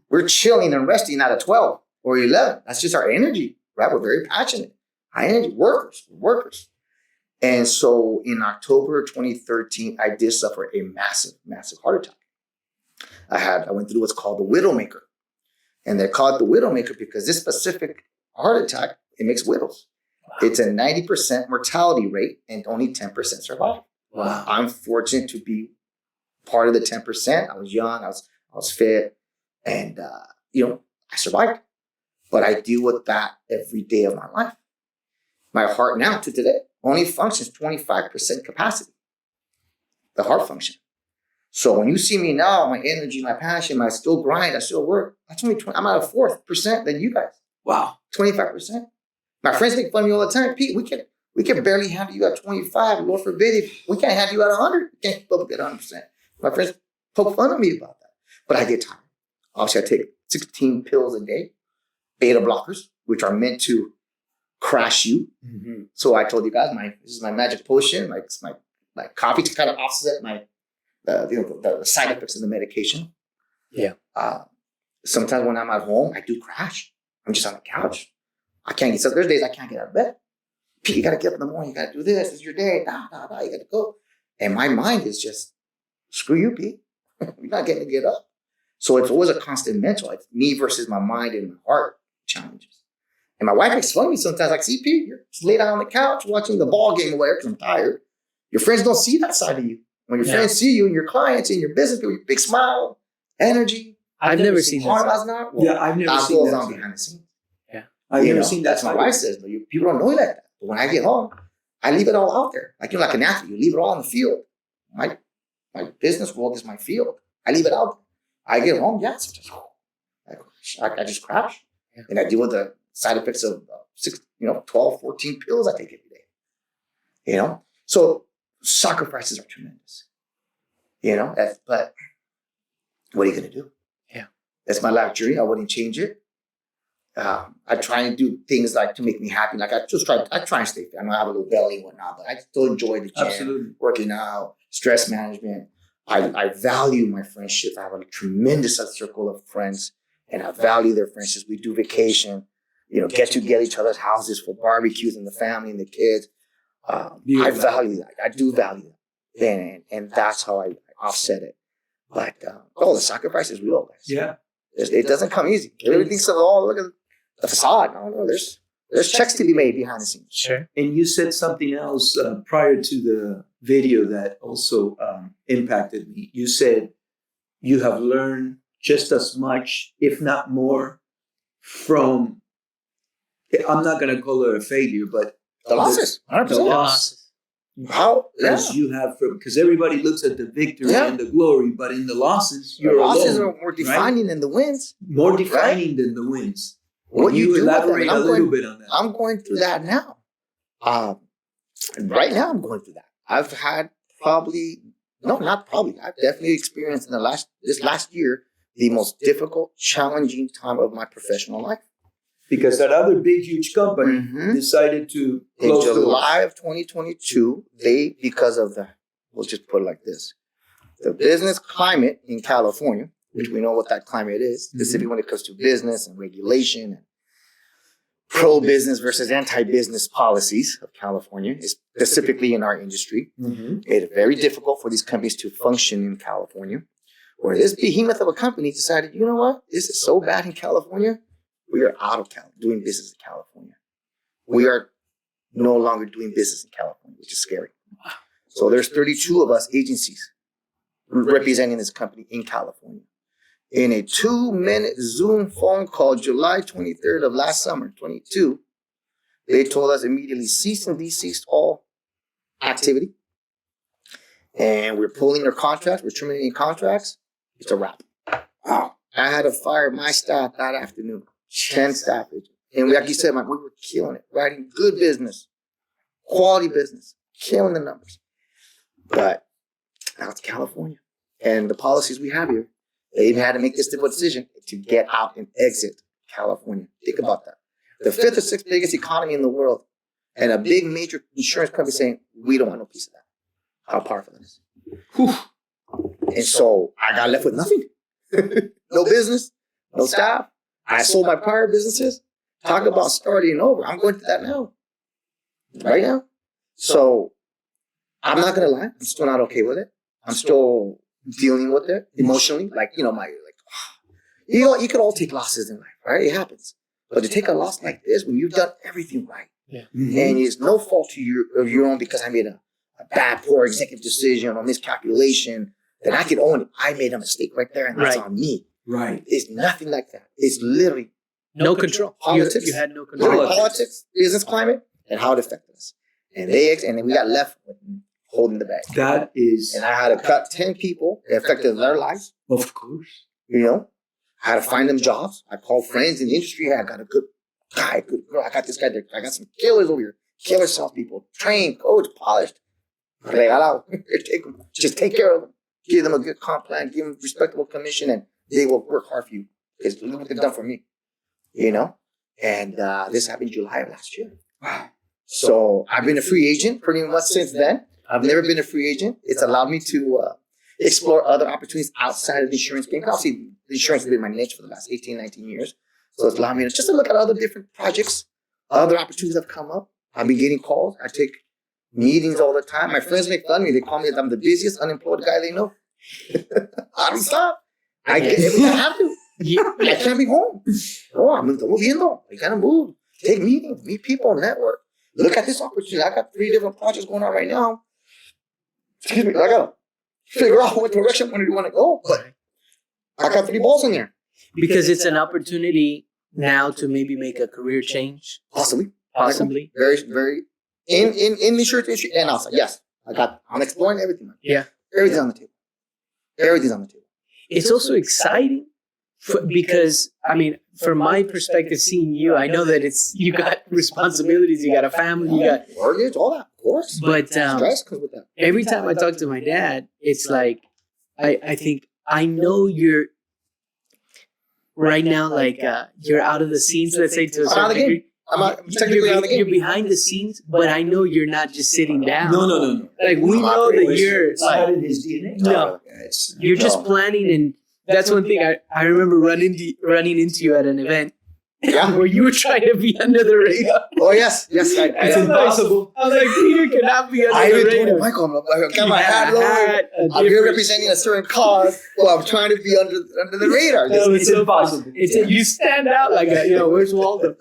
We're chilling and resting at a 12 or 11. That's just our energy, right? We're very passionate, high energy workers. And so in October 2013, I did suffer a massive, massive heart attack. I went through what's called the widowmaker. And they call it the widowmaker because this specific heart attack, it makes widows. Wow. It's a 90% mortality rate and only 10% survive. Wow. I'm fortunate to be part of the 10%. I was young, I was fit, and I survived. But I deal with that every day of my life. My heart now to today only functions 25% capacity. The heart function. So when you see me now, my energy, my passion, I still grind, I still work. That's only 20. I'm at a 4% than you guys. Wow. 25%. My friends make fun of me all the time. Pete, we can barely handle you at 25. Lord forbid, if we can't handle you at 100. We can't keep up at 100%. My friends poke fun of me about that. But I get tired. Obviously, I take 16 pills a day, beta blockers, which are meant to crash you. Mm-hmm. So I told you guys, this is my magic potion, my coffee to kind of offset the side effects of the medication. Yeah. Sometimes when I'm at home, I do crash. I'm just on the couch. I can't get. So there's days I can't get out of bed. Pete, you got to get up in the morning. You got to do this. It's your day. You got to go. And my mind is just, screw you, Pete. You're not getting to get up. So it's always a constant mental. It's me versus my mind and my heart challenges. And my wife makes fun of me sometimes. Like, see, Pete, you're just laid out on the couch watching the ball game or whatever because I'm tired. Your friends don't see that side of you. When your friends see you and your clients and your business people, your big smile, energy. I've never seen that. Last night. Well, I've never seen that. On behind the scenes. Yeah. I've never seen that. That's what my wife says. People don't know you like that. But when I get home, I leave it all out there. Like like an athlete, you leave it all on the field. My business world is my field. I leave it out there. I get home, I just crash. Yeah. And I deal with the side effects of 12, 14 pills I take every day. So sacrifices are tremendous. But what are you going to do? Yeah. That's my life journey. I wouldn't change it. I try and do things like to make me happy. Like I try and stay fit. I know I have a little belly and whatnot, but I still enjoy the gym, absolutely, working out, stress management. I value my friendships. I have a tremendous circle of friends, and I value their friendships. We do vacation, get together each other's houses for barbecues and the family and the kids. I value that. I do value that, and that's how I offset it. But the sacrifice is real, guys. Yeah, it doesn't come easy. Everybody thinks of look at the facade. No, there's checks to be made behind the scenes. Sure. And you said something else prior to the video that also impacted me. You said you have learned just as much, if not more, from, I'm not going to call it a failure, but the losses. 100%. The losses. How? As you have, because everybody looks at the victory and the glory, but in the losses, the losses are more defining than the wins. More defining than the wins. What you elaborate a little bit on that? I'm going through that now. Right now, I'm going through that. I've had I've definitely experienced in this last year the most difficult, challenging time of my professional life. Because that other big, huge company decided to close in July of 2022, we'll just put it like this, the business climate in California, which we know what that climate is, specifically when it comes to business and regulation and pro-business versus anti-business policies of California, specifically in our industry. Made it very difficult for these companies to function in California, where this behemoth of a company decided, you know what, this is so bad in California, we are out of doing business in California. We are no longer doing business in California, which is scary. So there's 32 of us agencies representing this company in California. In a 2-minute Zoom phone call, July 23rd of last summer, 22, they told us immediately cease and desist all activity. And we're pulling their contracts. We're terminating contracts. It's a wrap. Wow. I had to fire my staff that afternoon, 10 staff agents. And like you said, we were killing it, writing good business, quality business, killing the numbers. But now it's California. And the policies we have here, they even had to make this difficult decision to get out and exit California. Think about that. The 5th or 6th biggest economy in the world, and a big major insurance company saying, we don't want no piece of that. How powerful that is. Whew. And so I got left with nothing. No business, no staff. I sold my prior businesses. Talk about starting over. I'm going through that now. Right now. So I'm not going to lie. I'm still not okay with it. I'm still dealing with it emotionally. Like, you could all take losses in life, right? It happens. But to take a loss like this, when you've done everything right, and it's no fault of your own because I made a bad, poor executive decision or miscalculation, then I can own it. I made a mistake right there, and that's on me. Right. It's nothing like that. It's literally no control. Politics. You had no control. Politics, business climate, and how it affected us. And then we got left with holding the bag. That is. And I had to cut 10 people. It affected their lives. Of course. I had to find them jobs. I called friends in the industry. I got a good guy, good girl. I got this guy there. I got some killers over here. Killer salespeople. Trained, coached, polished. Take them. Just take care of them. Give them a good comp plan. Give them respectable commission, and they will work hard for you. Because look what they've done for me. And this happened July of last year. Wow. So I've been a free agent pretty much since then. I've never been a free agent. It's allowed me to explore other opportunities outside of the insurance game. Obviously, the insurance has been my niche for the last 18, 19 years. So it's allowed me to look at other different projects, other opportunities that have come up. I've been getting calls. I take meetings all the time. My friends make fun of me. They call me I'm the busiest unemployed guy they know. I don't stop. I have to. I can't be home. I'm moviendo. I gotta move. Take meetings, meet people, network. Look at this opportunity. I got 3 different projects going on right now. Excuse me. I gotta figure out what direction I want to go. But I got 3 balls in there. Because it's an opportunity now to maybe make a career change. Possibly. Very, very. In the insurance industry and outside. Yes. I'm exploring everything. Yeah. Everything's on the table. Everything's on the table. It's also exciting because, from my perspective, seeing you, I know that you got responsibilities, you got a family, you got mortgage, all that, of course. But stress comes with that. Every time I talk to my dad, it's like I think I know you're right now, like you're out of the scenes. Let's say to a certain degree. I'm technically out of the game. You're behind the scenes, but I know you're not just sitting down. No. Like we know that you're not in his DNA. No, you're just planning, and that's one thing I remember running into you at an event. Yeah. Where you were trying to be under the radar. Oh, yes. It's impossible. I was like, Peter cannot be under the radar. Michael, I got my hat lowered. I'm here representing a certain cause. Well, I'm trying to be under the radar. It's impossible. You stand out like where's Waldo?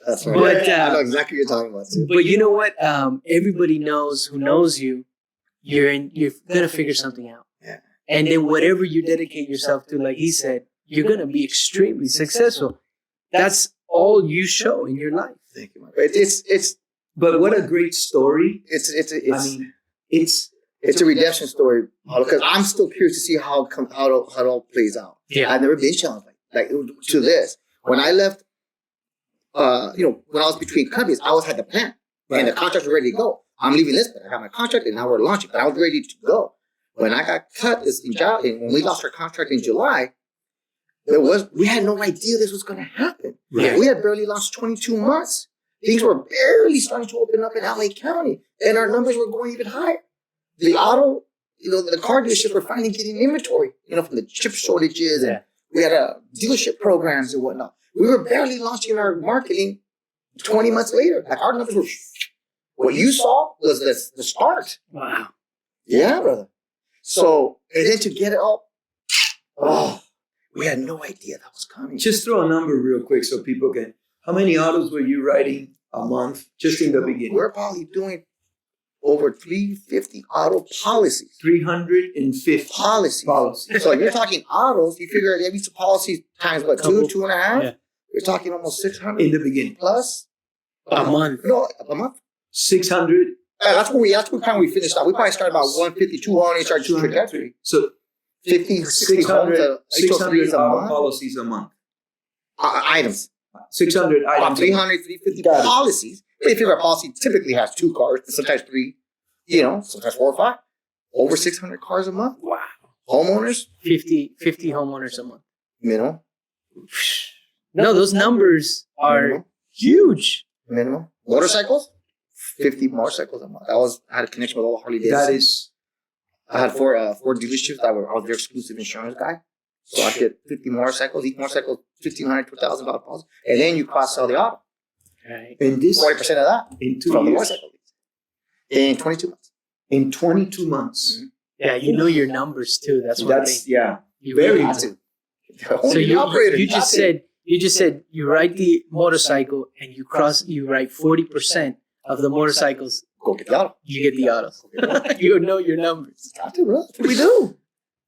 That's right. But, I know exactly what you're talking about, too. But you know what? Everybody knows who knows you. You're going to figure something out. Yeah. And then whatever you dedicate yourself to, like he said, you're going to be extremely successful. That's all you show in your life. Thank you, It's. But what a great story! It's a redemption story because I'm still curious to see how it all plays out. Yeah, I've never been challenged like to this. When I left, when I was between companies, I always had the plan and the contracts were ready to go. I'm leaving this, but I got my contract and now we're launching. But I was ready to go. When I got cut when we lost our contract in July. We had no idea this was going to happen. Right. We had barely launched 22 months. Things were barely starting to open up in LA County, and our numbers were going even higher. The the car dealerships were finally getting inventory, from the chip shortages, and we had dealership programs and whatnot. We were barely launching our marketing 20 months later. Like our numbers were, what you saw was the start. Wow. Yeah, brother. So, and then to get it all, we had no idea that was coming. Just throw a number real quick so people can. How many autos were you writing a month just in the beginning? We're probably doing over 350 auto policies. 350 policies. So if you're talking autos, you figure every policy times what, 2.5? Yeah. You're talking almost 600 in the beginning. Plus a month. No, a month. 600. That's what time we finished out. We probably started about 150, 200, started trajectory. So 50, 60 homes, 600 a month. policies a month. Items. 600 About items. 300, 350 Got it. policies. But if your policy typically has 2 cars, sometimes 3, sometimes 4 or 5. Over 600 cars a month. Wow. Homeowners, 50 homeowners a month. minimum. No, those numbers are Minimum. huge. Minimum. Motorcycles, 50 motorcycles a month. I had a connection with all the Harley That Davidson. is, I had four dealerships I was their exclusive insurance guy. So I get 50 motorcycles. Each motorcycle, $1,500 to $1,000 policy. And then you cross sell the auto. Right. in this, 40% of that in 2 from the years, motorcycle lease. In 22 months. in 22 months. Mm-hmm. Yeah, you know your numbers too. That's one That's, thing. yeah. You very really Got do. to. So Operator, you got just to. said you ride the motorcycle and you ride 40% of the motorcycles. Go get the auto. You get the autos. You know your numbers. Got to, bro. That's what we do.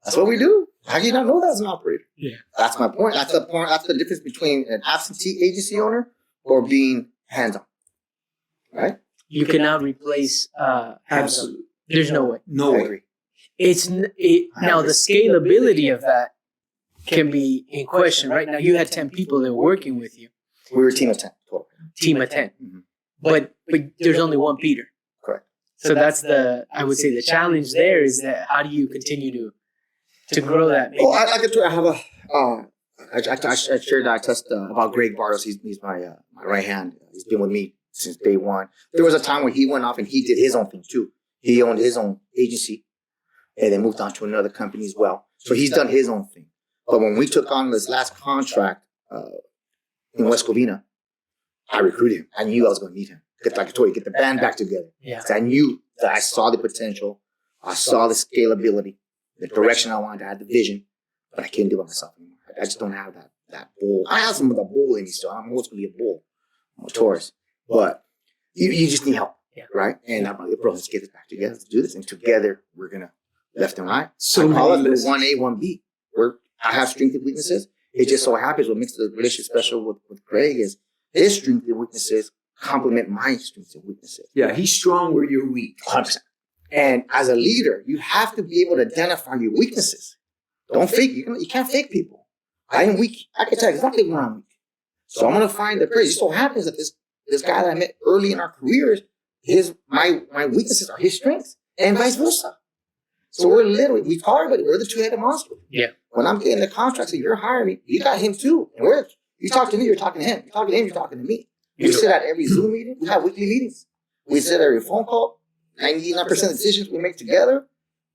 That's what we do. How do you not know that as an operator? Yeah. That's my point. That's the point. That's the difference between an absentee agency owner or being hands-on. Right? You cannot replace hands-on. Absolutely. There's no way. No I way. agree. Now the scalability of that can be in question. Right now, you had 10 people that were working with you, We were a team of 10 total. team of 10, Mhm. but there's only one Peter. Correct. So that's I would say the challenge there is that how do you continue to grow that? Oh, I get to. I have a. I shared that test about Greg Barrios. He's my right hand. He's been with me since day one. There was a time when he went off and he did his own thing too. He owned his own agency, and then moved on to another company as well. So he's done his own thing. But when we took on this last contract in West Covina, I recruited him. I knew I was going to need him. Like I told you, get the band back together. Yeah. So I knew that I saw the potential. I saw the scalability, the direction I wanted. I had the vision, but I couldn't do it myself anymore. I just don't have that bull. I have some of the bull in me still. I'm always going to be a bull. I'm a Taurus. But you just need help, Yeah. right? And I'm like, bro, let's get this back together. Let's do this. And together, we're going to left and right. So I call it many the 1A, 1B. I have strengths and weaknesses. It just so happens what makes the relationship special with Greg is his strengths and weaknesses complement my strengths and weaknesses. Yeah, he's strong where you're weak. 100%. And as a leader, you have to be able to identify your weaknesses. Don't fake. You can't fake people. I am weak. I can tell exactly where I'm weak. So I'm going to find the courage. It so happens that this guy that I met early in our careers, my weaknesses are his strengths and vice versa. So we call everybody, we're the two-headed monster. Yeah. When I'm getting the contracts and you're hiring me, you got him too. And you talk to me, you're talking to him. You talk to him, you're talking to me. We sit at every Zoom meeting. We have weekly meetings. We sit at every phone call. 99% of the decisions we make together.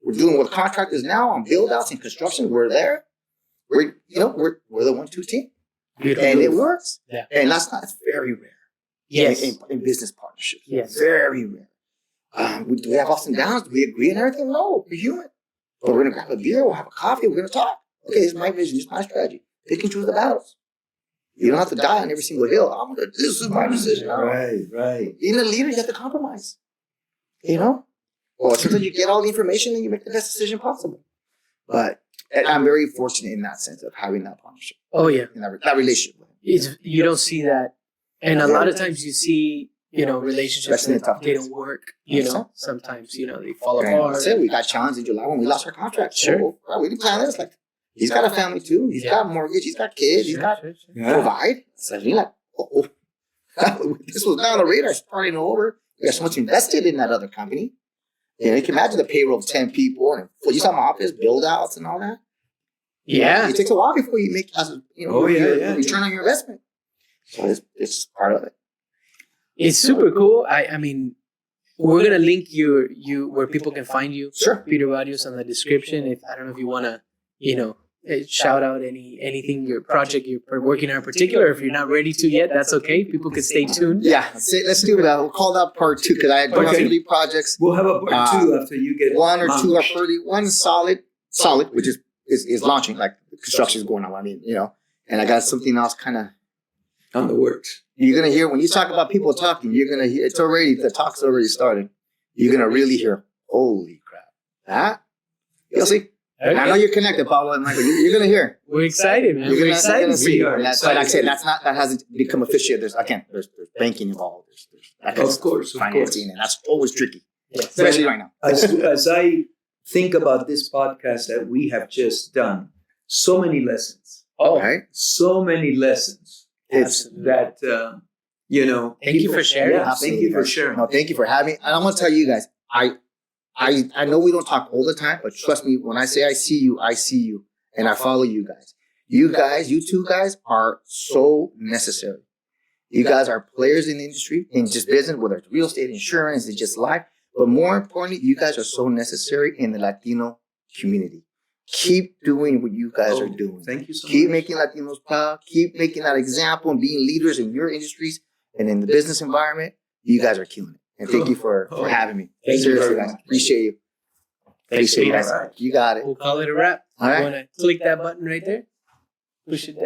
We're doing with contractors now on build outs and construction. We're there. We're the 1-2 team. Beautiful. And it works. Yeah. And that's very rare. Yes. In business partnerships. Yes. Very rare. Do we have ups and downs? Do we agree on everything? No, we're human. But we're going to grab a beer, we'll have a coffee, we're going to talk. Okay, this is my vision, this is my strategy. Pick and choose the battles. You don't have to die on every single hill. This is my decision. Right. Being a leader, you have to compromise. Well, sometimes you get all the information and you make the best decision possible. But I'm very fortunate in that sense of having that partnership. Oh yeah. And that relationship with him. You don't see that, and a lot of times you see relationships Especially in that tough they times. don't work. Understand? Sometimes they fall And apart. I said we got challenged in July when we lost our contract. Sure. So, well, we didn't plan this. Like, he's got a family too. He's got mortgage. He's got kids. He's got provide. So you're like, this was down the radar, starting over. We got so much invested in that other company. You can imagine the payroll of 10 people and you saw my office build outs and all that. Yeah. It takes a while before you make your return on your investment. So it's part of it. It's super cool. I mean, we're gonna link you where people can find you. Sure. Peter Barrios on the description. If I don't know if you wanna, shout out anything your project you're working on in particular. If you're not ready to yet, that's okay. People can stay tuned. Yeah, let's do that. We'll call that part 2 because I had 3 projects. We'll have a part 2 after you get 1 or 2 are launched. pretty. One solid, which is launching, like construction is going on. I mean, and I got something else kind of on the works. You're gonna hear when you talk about people talking. You're gonna hear the talk's already started. You're gonna really hear, holy crap, that you'll see. Okay. I know you're connected, Pablo and Michael. You're gonna hear. We're excited, man. You're We're gonna excited. see. We are But like I said, that hasn't become official. There's banking involved. There's that kind Of course. financing, and that's always tricky, Yes. especially right now. As I think about this podcast that we have just done. So many lessons. Oh, Right? So many lessons. It's absolutely. that, Thank you for sharing. Yeah, thank you for guys. sharing. No, thank you for having me. And I'm gonna tell you guys, I know we don't talk all the time, but trust me, when I say I see you, and I follow you guys. You two guys are so necessary. You guys are players in the industry, in just business, whether it's real estate, insurance, it's just life. But more importantly, you guys are so necessary in the Latino community. Keep doing what you guys are doing. Thank you so Keep much. making Latinos proud. Keep making that example and being leaders in your industries and in the business environment. You guys are killing it. And thank you for having me. Thank you Seriously, very guys. much. Appreciate you. Appreciate you guys. All right. You got it. We'll call it a wrap. All You right. want to click that button right there? Push it down.